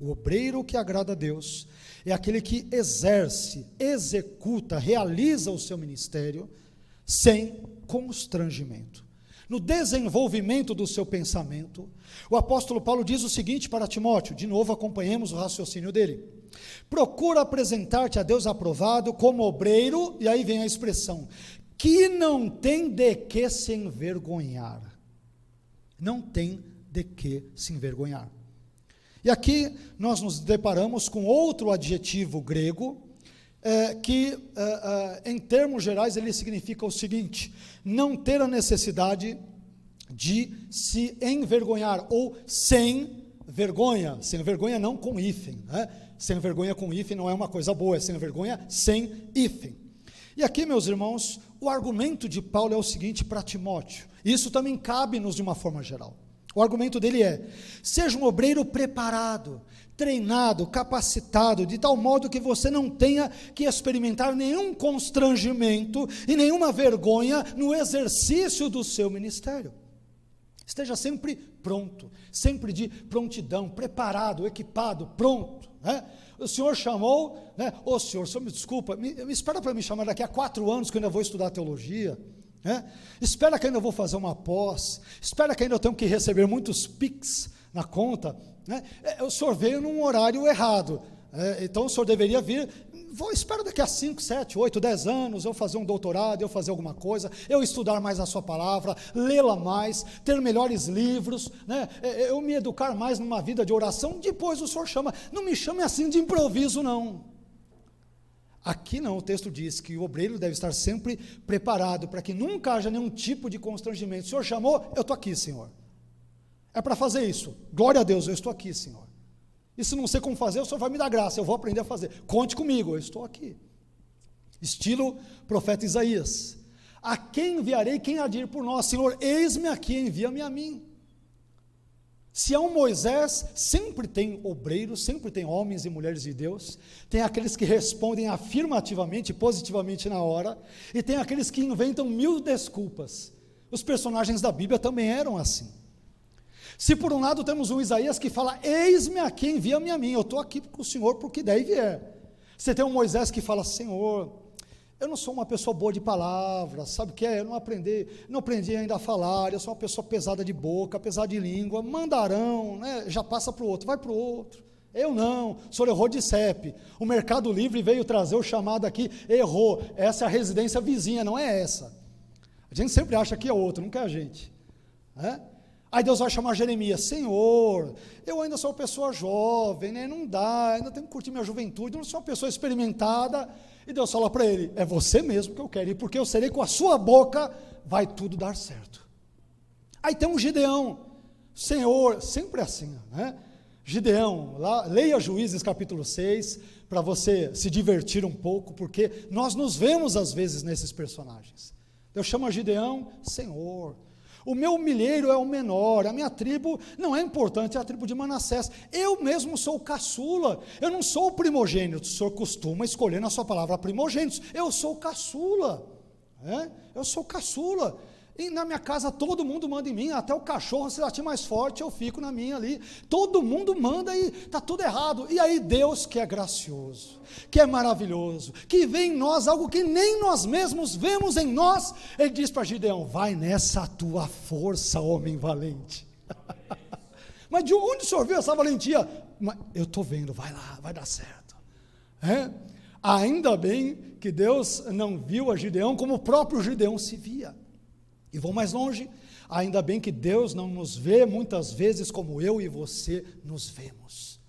O obreiro que agrada a Deus é aquele que exerce, executa, realiza o seu ministério sem constrangimento. No desenvolvimento do seu pensamento, o apóstolo Paulo diz o seguinte para Timóteo, de novo acompanhemos o raciocínio dele: procura apresentar-te a Deus aprovado como obreiro, e aí vem a expressão, que não tem de que se envergonhar. Não tem de que se envergonhar. E aqui nós nos deparamos com outro adjetivo grego, que em termos gerais ele significa o seguinte: não ter a necessidade de se envergonhar, ou sem vergonha não com hífen, né? Sem vergonha com hífen não é uma coisa boa, é sem vergonha sem hífen. E aqui, meus irmãos, o argumento de Paulo é o seguinte para Timóteo, isso também cabe-nos de uma forma geral. O argumento dele é: seja um obreiro preparado, treinado, capacitado, de tal modo que você não tenha que experimentar nenhum constrangimento e nenhuma vergonha no exercício do seu ministério. Esteja sempre pronto, sempre de prontidão, preparado, equipado, pronto, né? O Senhor chamou, né? Ô Senhor me desculpa, me espera para me chamar daqui a 4 anos que eu ainda vou estudar teologia, espera que ainda vou fazer uma pós, espera que ainda eu tenho que receber muitos PIX na conta, o senhor veio num horário errado, então o senhor deveria vir, espera daqui a 5, 7, 8, 10 anos, eu fazer um doutorado, eu fazer alguma coisa, eu estudar mais a sua palavra, lê-la mais, ter melhores livros, eu me educar mais numa vida de oração, depois o senhor chama, não me chame assim de improviso não. Aqui não, o texto diz que o obreiro deve estar sempre preparado, para que nunca haja nenhum tipo de constrangimento. O Senhor chamou, eu estou aqui, Senhor. É para fazer isso, glória a Deus, eu estou aqui, Senhor. E se não sei como fazer, o Senhor vai me dar graça, eu vou aprender a fazer. Conte comigo, eu estou aqui. Estilo profeta Isaías: a quem enviarei, quem há de ir por nós? Senhor, eis-me aqui, envia-me a mim. Se há um Moisés, sempre tem obreiros, sempre tem homens e mulheres de Deus, tem aqueles que respondem afirmativamente, positivamente na hora, e tem aqueles que inventam 1000 desculpas. Os personagens da Bíblia também eram assim. Se por um lado temos um Isaías que fala, eis-me aqui, envia-me a mim, eu estou aqui com o Senhor porque daí vier. Você tem um Moisés que fala, Senhor, eu não sou uma pessoa boa de palavras, sabe o que é? Eu não aprendi ainda a falar, eu sou uma pessoa pesada de boca, pesada de língua, mandarão, já passa para o outro, vai para o outro. Eu não, o senhor errou de CEP, o Mercado Livre veio trazer o chamado aqui, errou, essa é a residência vizinha, não é essa. A gente sempre acha que é outro, nunca é a gente. Aí Deus vai chamar Jeremias, Senhor, eu ainda sou uma pessoa jovem, não dá, ainda tenho que curtir minha juventude, eu não sou uma pessoa experimentada. E Deus fala para ele, é você mesmo que eu quero, e porque eu serei com a sua boca, vai tudo dar certo. Aí tem um Gideão, Senhor, sempre assim, Gideão, lá, leia Juízes capítulo 6, para você se divertir um pouco, porque nós nos vemos às vezes nesses personagens. Deus chama Gideão, Senhor, o meu milheiro é o menor, a minha tribo não é importante, é a tribo de Manassés, eu mesmo sou o caçula, eu não sou o primogênito, o senhor costuma escolher na sua palavra primogênitos, eu sou o caçula, eu sou o caçula, e na minha casa todo mundo manda em mim, até o cachorro, se latir mais forte, eu fico na minha ali, todo mundo manda e está tudo errado, e aí Deus que é gracioso, que é maravilhoso, que vê em nós algo que nem nós mesmos vemos em nós, ele diz para Gideão, vai nessa tua força, homem valente. Mas de onde o senhor viu essa valentia? Eu estou vendo, vai lá, vai dar certo. Ainda bem que Deus não viu a Gideão como o próprio Gideão se via. E vou mais longe, ainda bem que Deus não nos vê muitas vezes como eu e você nos vemos.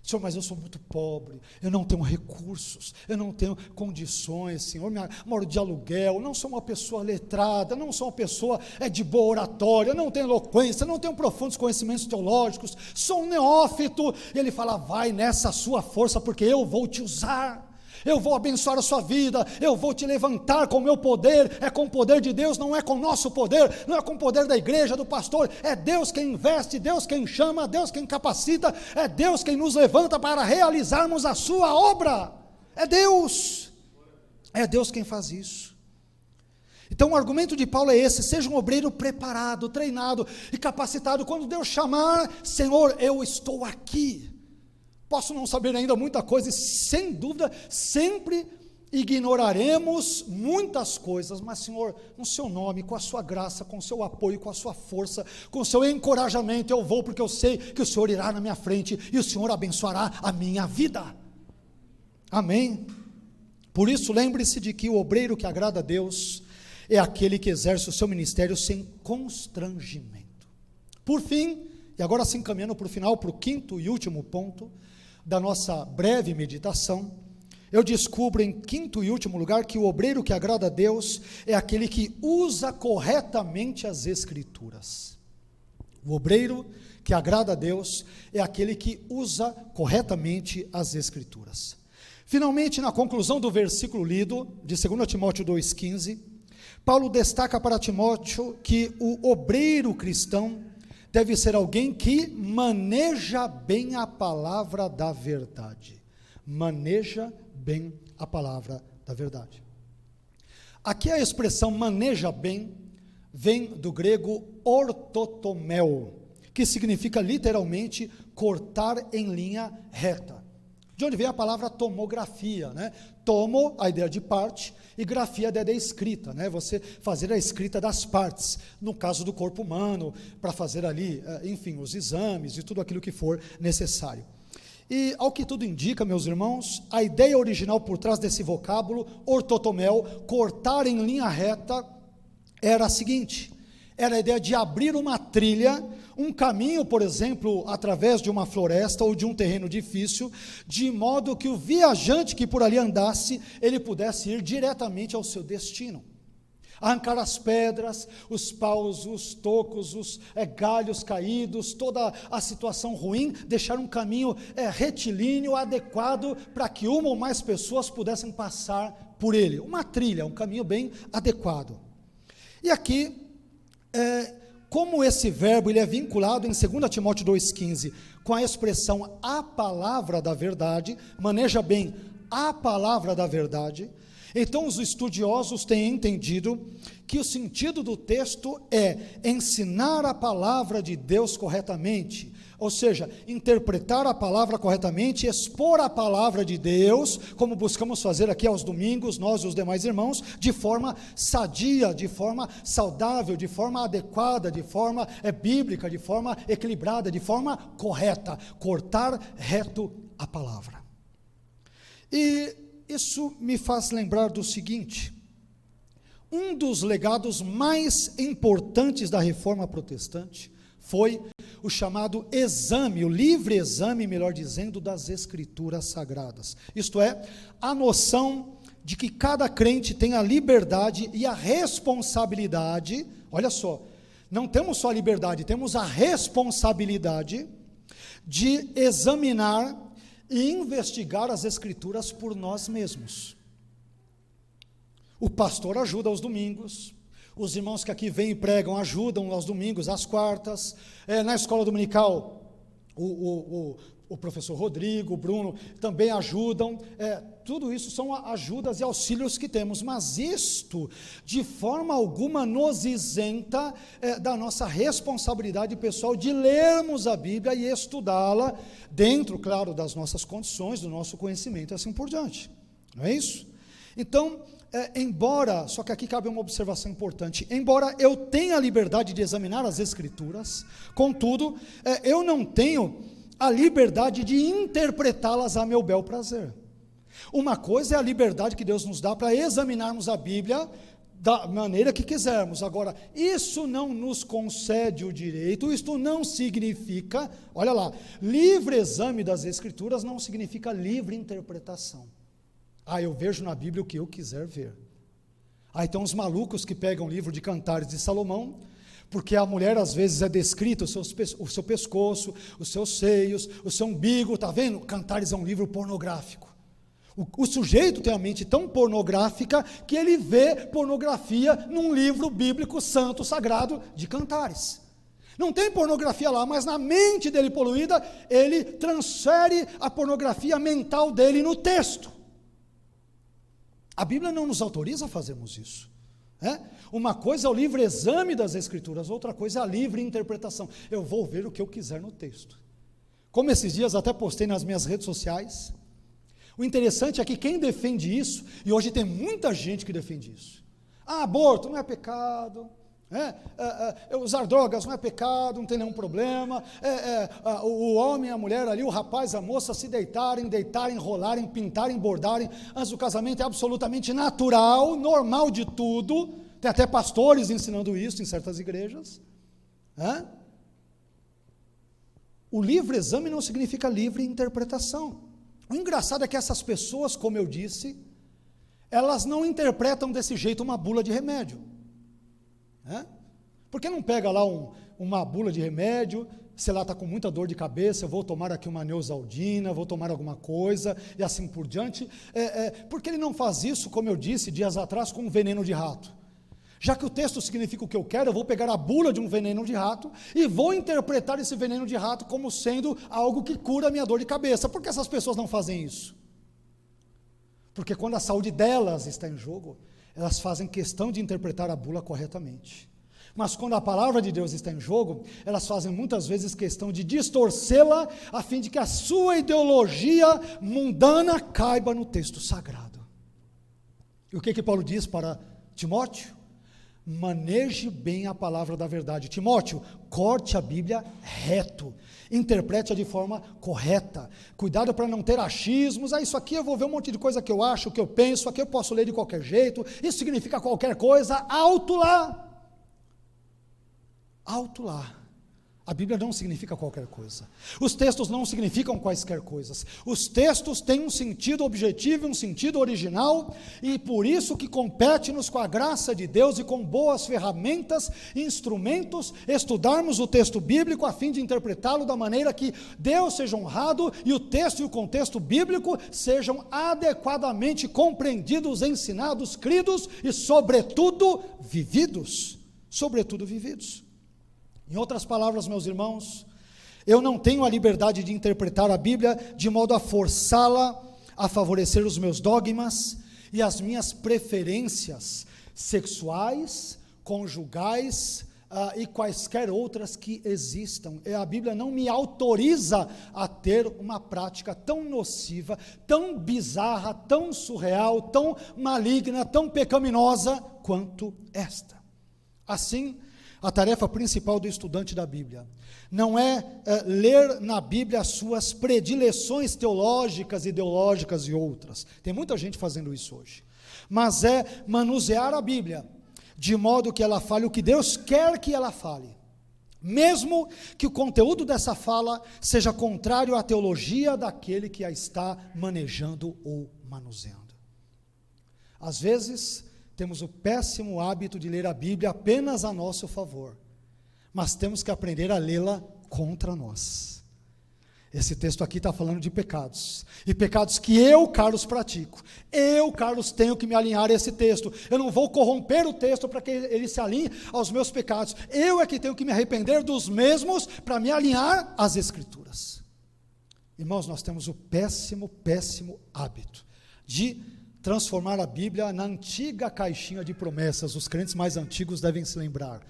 Senhor, mas eu sou muito pobre, eu não tenho recursos, eu não tenho condições, Senhor, moro de aluguel, não sou uma pessoa letrada, não sou uma pessoa de boa oratória, não tenho eloquência, não tenho profundos conhecimentos teológicos, sou um neófito. E ele fala: vai nessa sua força, porque eu vou te usar, eu vou abençoar a sua vida, eu vou te levantar com o meu poder. É com o poder de Deus, não é com o nosso poder, não é com o poder da igreja, do pastor. É Deus quem investe, Deus quem chama, Deus quem capacita, é Deus quem nos levanta para realizarmos a sua obra. É Deus quem faz isso. Então o argumento de Paulo é esse: seja um obreiro preparado, treinado e capacitado. Quando Deus chamar, Senhor, eu estou aqui. Posso não saber ainda muita coisa, e sem dúvida sempre ignoraremos muitas coisas, mas Senhor, no seu nome, com a sua graça, com o seu apoio, com a sua força, com o seu encorajamento, eu vou, porque eu sei que o Senhor irá na minha frente e o Senhor abençoará a minha vida. Amém? Por isso, lembre-se de que o obreiro que agrada a Deus é aquele que exerce o seu ministério sem constrangimento. Por fim, e agora se encaminhando para o final, para o quinto e último ponto da nossa breve meditação, eu descubro em quinto e último lugar que o obreiro que agrada a Deus é aquele que usa corretamente as Escrituras. O obreiro que agrada a Deus é aquele que usa corretamente as Escrituras. Finalmente, na conclusão do versículo lido, de 2 Timóteo 2,15, Paulo destaca para Timóteo que o obreiro cristão deve ser alguém que maneja bem a palavra da verdade. Maneja bem a palavra da verdade. Aqui a expressão maneja bem vem do grego ortotomel, que significa literalmente cortar em linha reta. De onde vem a palavra tomografia, né? Tomo, a ideia de parte, e grafia, a ideia da escrita, né? Você fazer a escrita das partes, no caso do corpo humano, para fazer ali, enfim, os exames e tudo aquilo que for necessário. E, ao que tudo indica, meus irmãos, a ideia original por trás desse vocábulo, ortotomel, cortar em linha reta, era a seguinte: era a ideia de abrir uma trilha, um caminho, por exemplo, através de uma floresta ou de um terreno difícil, de modo que o viajante que por ali andasse, ele pudesse ir diretamente ao seu destino. Arrancar as pedras, os paus, os tocos, os galhos caídos, toda a situação ruim, deixar um caminho retilíneo, adequado, para que uma ou mais pessoas pudessem passar por ele. Uma trilha, um caminho bem adequado. E aqui, como esse verbo ele é vinculado em 2 Timóteo 2,15 com a expressão a palavra da verdade, maneja bem a palavra da verdade, então os estudiosos têm entendido que o sentido do texto é ensinar a palavra de Deus corretamente, ou seja, interpretar a palavra corretamente, expor a palavra de Deus, como buscamos fazer aqui aos domingos, nós e os demais irmãos, de forma sadia, de forma saudável, de forma adequada, de forma bíblica, de forma equilibrada, de forma correta, cortar reto a palavra. E isso me faz lembrar do seguinte: um dos legados mais importantes da Reforma Protestante foi o chamado exame, o livre exame, melhor dizendo, das Escrituras Sagradas. Isto é, a noção de que cada crente tem a liberdade e a responsabilidade, olha só, não temos só a liberdade, temos a responsabilidade de examinar e investigar as Escrituras por nós mesmos. O pastor ajuda aos domingos, os irmãos que aqui vêm e pregam ajudam aos domingos, às quartas, na escola dominical, o professor Rodrigo, o Bruno, também ajudam, tudo isso são ajudas e auxílios que temos, mas isto, de forma alguma, nos isenta da nossa responsabilidade pessoal de lermos a Bíblia e estudá-la, dentro, claro, das nossas condições, do nosso conhecimento e assim por diante, não é isso? Então, só que aqui cabe uma observação importante, embora eu tenha a liberdade de examinar as Escrituras, contudo, eu não tenho a liberdade de interpretá-las a meu bel prazer. Uma coisa é a liberdade que Deus nos dá para examinarmos a Bíblia da maneira que quisermos. Agora, isso não nos concede o direito, isto não significa, olha lá, livre exame das Escrituras não significa livre interpretação. Eu vejo na Bíblia o que eu quiser ver. Então os malucos que pegam o livro de Cantares de Salomão, porque a mulher às vezes é descrita, o seu pescoço, os seus seios, o seu umbigo, está vendo? Cantares é um livro pornográfico. O sujeito tem a mente tão pornográfica que ele vê pornografia num livro bíblico santo, sagrado de Cantares. Não tem pornografia lá, mas na mente dele poluída, ele transfere a pornografia mental dele no texto. A Bíblia não nos autoriza a fazermos isso. Uma coisa é o livre exame das Escrituras, outra coisa é a livre interpretação. Eu vou ver o que eu quiser no texto. Como esses dias até postei nas minhas redes sociais, o interessante é que quem defende isso, e hoje tem muita gente que defende isso, aborto não é pecado, usar drogas não é pecado, não tem nenhum problema, o homem, a mulher ali, o rapaz, a moça se deitarem, rolarem, pintarem, bordarem, antes do casamento é absolutamente natural, normal de tudo, tem até pastores ensinando isso em certas igrejas. O livre exame não significa livre interpretação. O engraçado é que essas pessoas, como eu disse, elas não interpretam desse jeito uma bula de remédio. Por que não pega lá uma bula de remédio, sei lá, está com muita dor de cabeça, eu vou tomar aqui uma Neosaldina, vou tomar alguma coisa, e assim por diante. Por que ele não faz isso, como eu disse dias atrás, com um veneno de rato? Já que o texto significa o que eu quero, eu vou pegar a bula de um veneno de rato e vou interpretar esse veneno de rato como sendo algo que cura a minha dor de cabeça. Por que essas pessoas não fazem isso? Porque quando a saúde delas está em jogo, elas fazem questão de interpretar a bula corretamente. Mas quando a palavra de Deus está em jogo, elas fazem muitas vezes questão de distorcê-la, a fim de que a sua ideologia mundana caiba no texto sagrado. E o que Paulo diz para Timóteo? Maneje bem a palavra da verdade. Timóteo, corte a Bíblia reto, interprete-a de forma correta, cuidado para não ter achismos, isso aqui eu vou ver um monte de coisa que eu acho, que eu penso, aqui eu posso ler de qualquer jeito, isso significa qualquer coisa, alto lá. A Bíblia não significa qualquer coisa. Os textos não significam quaisquer coisas. Os textos têm um sentido objetivo, um sentido original, e por isso que compete-nos, com a graça de Deus e com boas ferramentas, instrumentos, estudarmos o texto bíblico a fim de interpretá-lo da maneira que Deus seja honrado e o texto e o contexto bíblico sejam adequadamente compreendidos, ensinados, cridos e sobretudo vividos. Em outras palavras, meus irmãos, eu não tenho a liberdade de interpretar a Bíblia de modo a forçá-la a favorecer os meus dogmas e as minhas preferências sexuais, conjugais e quaisquer outras que existam. A Bíblia não me autoriza a ter uma prática tão nociva, tão bizarra, tão surreal, tão maligna, tão pecaminosa quanto esta. Assim, a tarefa principal do estudante da Bíblia não é ler na Bíblia as suas predileções teológicas, ideológicas e outras. Tem muita gente fazendo isso hoje. Mas é manusear a Bíblia de modo que ela fale o que Deus quer que ela fale, mesmo que o conteúdo dessa fala seja contrário à teologia daquele que a está manejando ou manuseando. Às vezes, temos o péssimo hábito de ler a Bíblia apenas a nosso favor, mas temos que aprender a lê-la contra nós. Esse texto aqui está falando de pecados, e pecados que eu, Carlos, pratico. Eu, Carlos, tenho que me alinhar a esse texto. Eu não vou corromper o texto para que ele se alinhe aos meus pecados. Eu é que tenho que me arrepender dos mesmos para me alinhar às Escrituras. Irmãos, nós temos o péssimo hábito de transformar a Bíblia na antiga caixinha de promessas. Os crentes mais antigos devem se lembrar,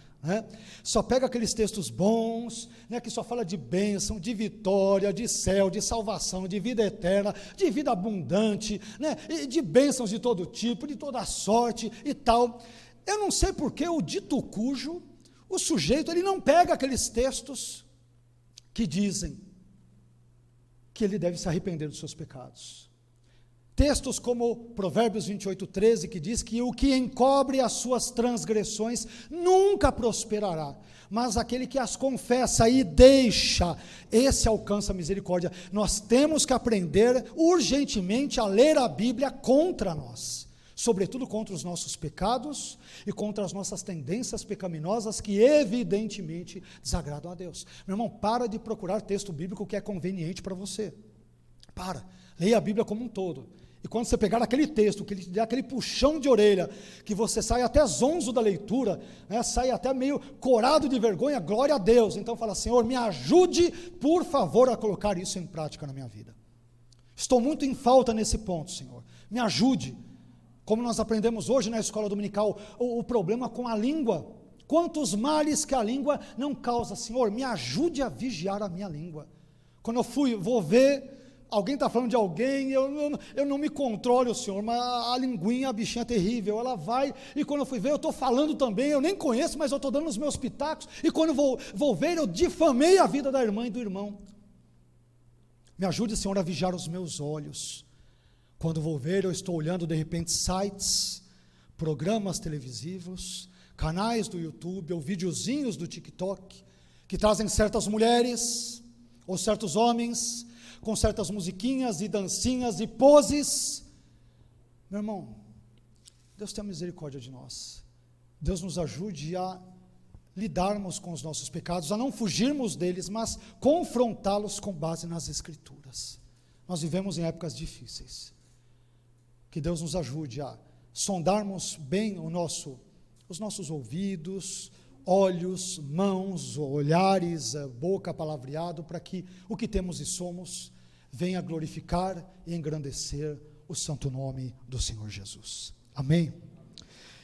Só pega aqueles textos bons, que só fala de bênção, de vitória, de céu, de salvação, de vida eterna, de vida abundante, e de bênçãos de todo tipo, de toda sorte e tal. Eu não sei porque o dito cujo, o sujeito, ele não pega aqueles textos que dizem que ele deve se arrepender dos seus pecados. Textos como Provérbios 28:13, que diz que o que encobre as suas transgressões nunca prosperará, mas aquele que as confessa e deixa, esse alcança a misericórdia. Nós temos que aprender urgentemente a ler a Bíblia contra nós, sobretudo contra os nossos pecados e contra as nossas tendências pecaminosas que evidentemente desagradam a Deus. Meu irmão, para de procurar texto bíblico que é conveniente para você. Leia a Bíblia como um todo. E quando você pegar aquele texto, que ele te dá aquele puxão de orelha, que você sai até zonzo da leitura, né, sai até meio corado de vergonha, glória a Deus. Então fala, Senhor, me ajude, por favor, a colocar isso em prática na minha vida. Estou muito em falta nesse ponto, Senhor. Me ajude. Como nós aprendemos hoje na escola dominical, o problema com a língua. Quantos males que a língua não causa, Senhor, me ajude a vigiar a minha língua. Quando eu vou ver, alguém está falando de alguém, eu não me controlo, Senhor, mas a linguinha, a bichinha é terrível, ela vai, e quando eu fui ver, eu estou falando também, eu nem conheço, mas eu estou dando os meus pitacos, e quando vou ver, eu difamei a vida da irmã e do irmão. Me ajude, Senhor, a vigiar os meus olhos. Quando vou ver, eu estou olhando de repente sites, programas televisivos, canais do YouTube, ou videozinhos do TikTok, que trazem certas mulheres, ou certos homens, com certas musiquinhas e dancinhas e poses. Meu irmão, Deus tenha misericórdia de nós. Deus nos ajude a lidarmos com os nossos pecados, a não fugirmos deles, mas confrontá-los com base nas Escrituras. Nós vivemos em épocas difíceis. Que Deus nos ajude a sondarmos bem os nossos ouvidos, olhos, mãos, olhares, boca, palavreado, para que o que temos e somos venha glorificar e engrandecer o santo nome do Senhor Jesus. Amém?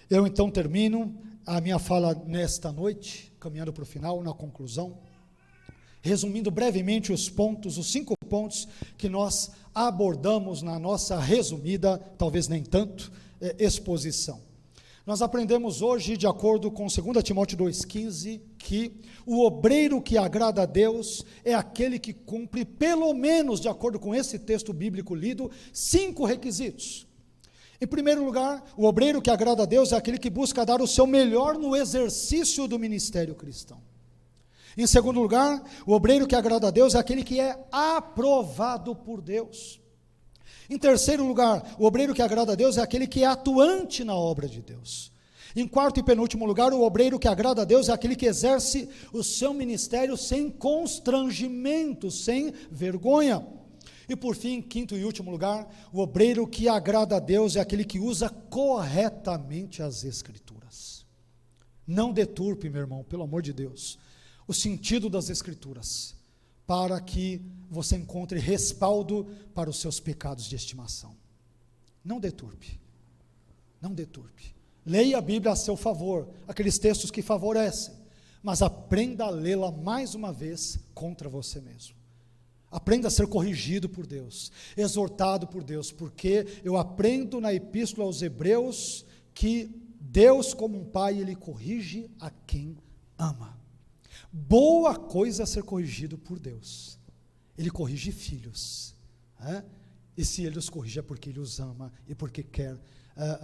Eu então termino a minha fala nesta noite, caminhando para o final, na conclusão, resumindo brevemente os 5 pontos que nós abordamos na nossa resumida, talvez nem tanto, exposição. Nós aprendemos hoje, de acordo com 2 Timóteo 2,15, que o obreiro que agrada a Deus é aquele que cumpre, pelo menos, de acordo com esse texto bíblico lido, 5 requisitos. Em primeiro lugar, o obreiro que agrada a Deus é aquele que busca dar o seu melhor no exercício do ministério cristão. Em segundo lugar, o obreiro que agrada a Deus é aquele que é aprovado por Deus. Em terceiro lugar, o obreiro que agrada a Deus é aquele que é atuante na obra de Deus. Em quarto e penúltimo lugar, o obreiro que agrada a Deus é aquele que exerce o seu ministério sem constrangimento, sem vergonha. E por fim, em quinto e último lugar, o obreiro que agrada a Deus é aquele que usa corretamente as Escrituras. Não deturpe, meu irmão, pelo amor de Deus, o sentido das Escrituras, para que você encontre respaldo para os seus pecados de estimação. Não deturpe, não deturpe. Leia a Bíblia a seu favor, aqueles textos que favorecem, mas aprenda a lê-la mais uma vez contra você mesmo. Aprenda a ser corrigido por Deus, exortado por Deus, porque eu aprendo na Epístola aos Hebreus que Deus, como um pai, Ele corrige a quem ama. Boa coisa é ser corrigido por Deus. Ele corrige filhos, e se Ele os corrige é porque Ele os ama e porque quer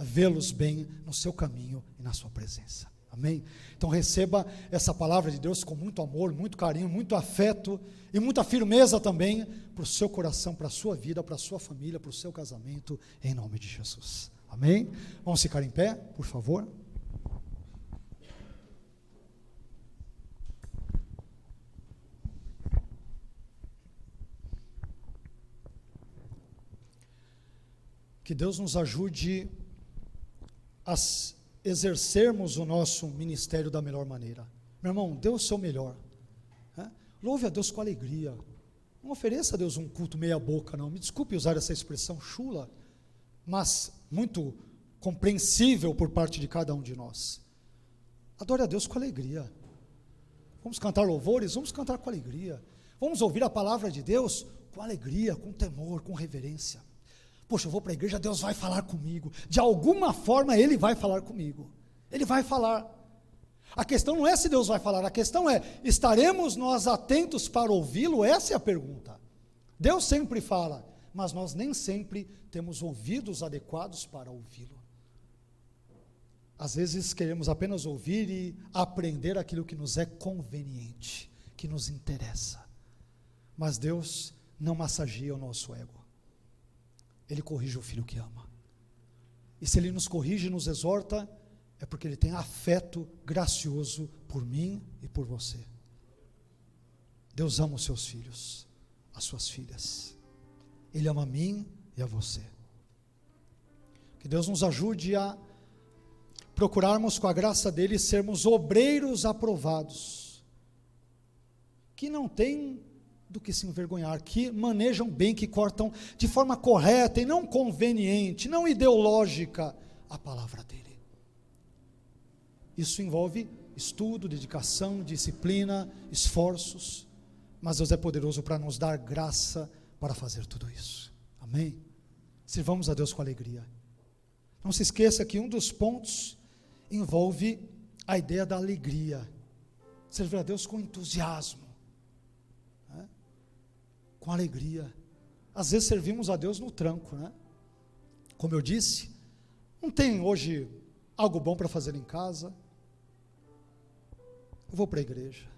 vê-los bem no seu caminho e na sua presença. Amém? Então receba essa palavra de Deus com muito amor, muito carinho, muito afeto e muita firmeza também para o seu coração, para a sua vida, para a sua família, para o seu casamento, em nome de Jesus. Amém? Vamos ficar em pé, por favor. Que Deus nos ajude a exercermos o nosso ministério da melhor maneira. Meu irmão, dê o seu melhor. Louve a Deus com alegria. Não ofereça a Deus um culto meia boca, não. Me desculpe usar essa expressão chula, mas muito compreensível por parte de cada um de nós. Adore a Deus com alegria. Vamos cantar louvores? Vamos cantar com alegria. Vamos ouvir a palavra de Deus com alegria, com temor, com reverência. Poxa, eu vou para a igreja, Deus vai falar comigo. De alguma forma Ele vai falar comigo. Ele vai falar. A questão não é se Deus vai falar, a questão é, estaremos nós atentos para ouvi-lo? Essa é a pergunta. Deus sempre fala, mas nós nem sempre temos ouvidos adequados para ouvi-lo. Às vezes queremos apenas ouvir e aprender aquilo que nos é conveniente, que nos interessa. Mas Deus não massageia o nosso ego. Ele corrige o filho que ama. E se Ele nos corrige e nos exorta, é porque Ele tem afeto gracioso por mim e por você. Deus ama os seus filhos, as suas filhas. Ele ama a mim e a você. Que Deus nos ajude a procurarmos com a graça dEle sermos obreiros aprovados, que não têm do que se envergonhar, que manejam bem, que cortam de forma correta e não conveniente, não ideológica, a palavra dEle. Isso envolve estudo, dedicação, disciplina, esforços, mas Deus é poderoso para nos dar graça para fazer tudo isso. Amém? Sirvamos a Deus com alegria. Não se esqueça que um dos pontos envolve a ideia da alegria. Servir a Deus com entusiasmo, né? Com alegria. Às vezes servimos a Deus no tranco, né? Como eu disse, não tem hoje algo bom para fazer em casa, eu vou para a igreja.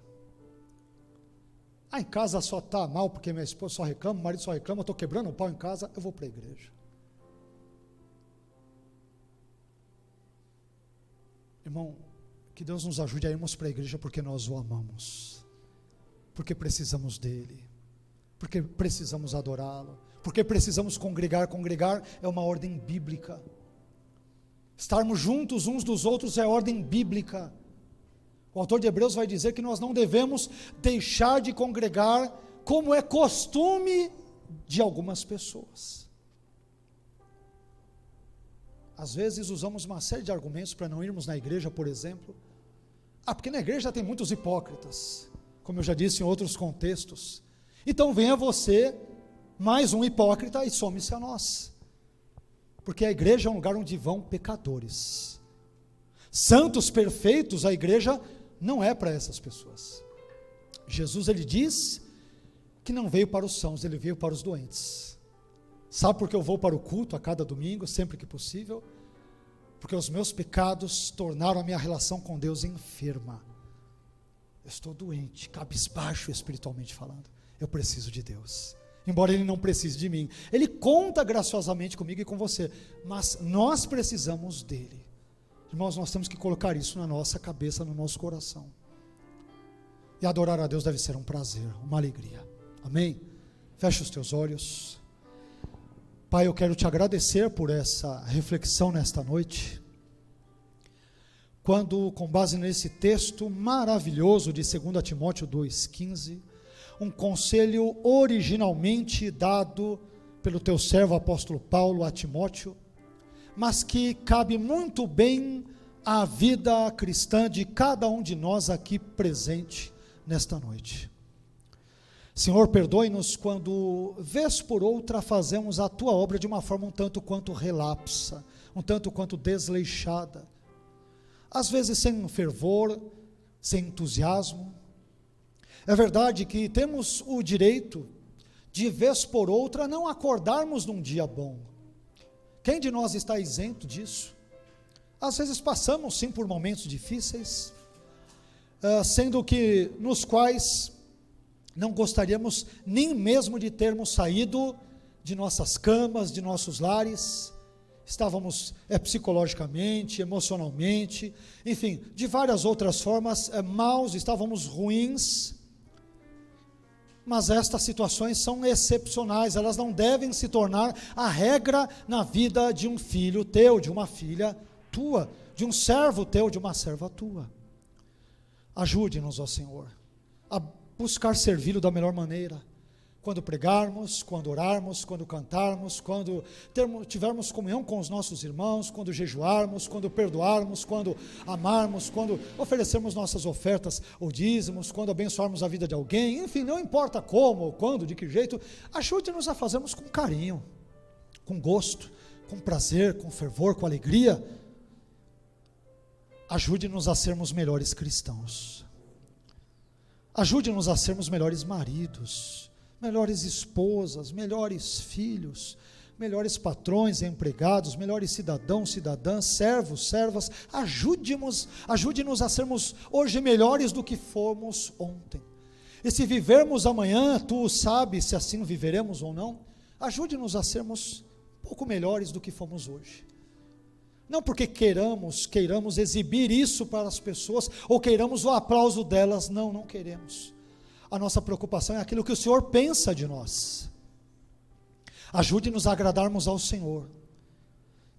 Em casa só está mal porque minha esposa só reclama, o marido só reclama, eu estou quebrando o pau em casa, eu vou para a igreja. Irmão, que Deus nos ajude a irmos para a igreja porque nós o amamos, porque precisamos dEle, porque precisamos adorá-lo, porque precisamos congregar. Congregar é uma ordem bíblica. Estarmos juntos uns dos outros é ordem bíblica. O autor de Hebreus vai dizer que nós não devemos deixar de congregar como é costume de algumas pessoas. Às vezes usamos uma série de argumentos para não irmos na igreja, por exemplo. Porque na igreja tem muitos hipócritas, como eu já disse em outros contextos. Então venha você, mais um hipócrita, e some-se a nós. Porque a igreja é um lugar onde vão pecadores. Santos perfeitos, a igreja não é para essas pessoas. Jesus, Ele diz que não veio para os sãos, Ele veio para os doentes. Sabe por que eu vou para o culto a cada domingo, sempre que possível? Porque os meus pecados tornaram a minha relação com Deus enferma. Eu estou doente, cabisbaixo espiritualmente falando. Eu preciso de Deus, embora Ele não precise de mim. Ele conta graciosamente comigo e com você, mas nós precisamos dEle. Irmãos, nós temos que colocar isso na nossa cabeça, no nosso coração. E adorar a Deus deve ser um prazer, uma alegria. Amém? Feche os teus olhos. Pai, eu quero te agradecer por essa reflexão nesta noite, quando, com base nesse texto maravilhoso de 2 Timóteo 2,15, um conselho originalmente dado pelo teu servo apóstolo Paulo a Timóteo, mas que cabe muito bem à vida cristã de cada um de nós aqui presente nesta noite. Senhor, perdoe-nos quando, vez por outra, fazemos a Tua obra de uma forma um tanto quanto relapsa, um tanto quanto desleixada, às vezes sem fervor, sem entusiasmo. É verdade que temos o direito de, vez por outra, não acordarmos num dia bom. Quem de nós está isento disso? Às vezes passamos sim por momentos difíceis, sendo que nos quais não gostaríamos nem mesmo de termos saído de nossas camas, de nossos lares. Estávamos psicologicamente, emocionalmente, enfim, de várias outras formas maus, estávamos ruins. Mas estas situações são excepcionais, elas não devem se tornar a regra na vida de um filho teu, de uma filha tua, de um servo teu, de uma serva tua. Ajude-nos, ó Senhor, a buscar servi-lo da melhor maneira, quando pregarmos, quando orarmos, quando cantarmos, quando tivermos comunhão com os nossos irmãos, quando jejuarmos, quando perdoarmos, quando amarmos, quando oferecermos nossas ofertas ou dízimos, quando abençoarmos a vida de alguém, enfim, não importa como, quando, de que jeito, ajude-nos a fazermos com carinho, com gosto, com prazer, com fervor, com alegria. Ajude-nos a sermos melhores cristãos. Ajude-nos a sermos melhores maridos, melhores esposas, melhores filhos, melhores patrões, empregados, melhores cidadãos, cidadãs, servos, servas. Ajude-nos a sermos hoje melhores do que fomos ontem. E se vivermos amanhã, tu sabes se assim viveremos ou não. Ajude-nos a sermos um pouco melhores do que fomos hoje. Não porque queiramos exibir isso para as pessoas, ou queiramos o aplauso delas, não queremos. A nossa preocupação é aquilo que o Senhor pensa de nós. Ajude-nos a agradarmos ao Senhor,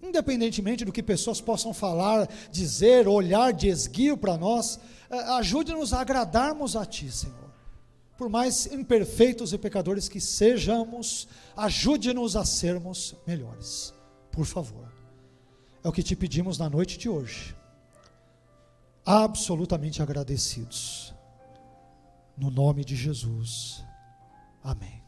independentemente do que pessoas possam falar, dizer, olhar de esguio para nós. Ajude-nos a agradarmos a Ti, Senhor. Por mais imperfeitos e pecadores que sejamos, ajude-nos a sermos melhores, por favor. É o que te pedimos na noite de hoje, absolutamente agradecidos, no nome de Jesus, amém.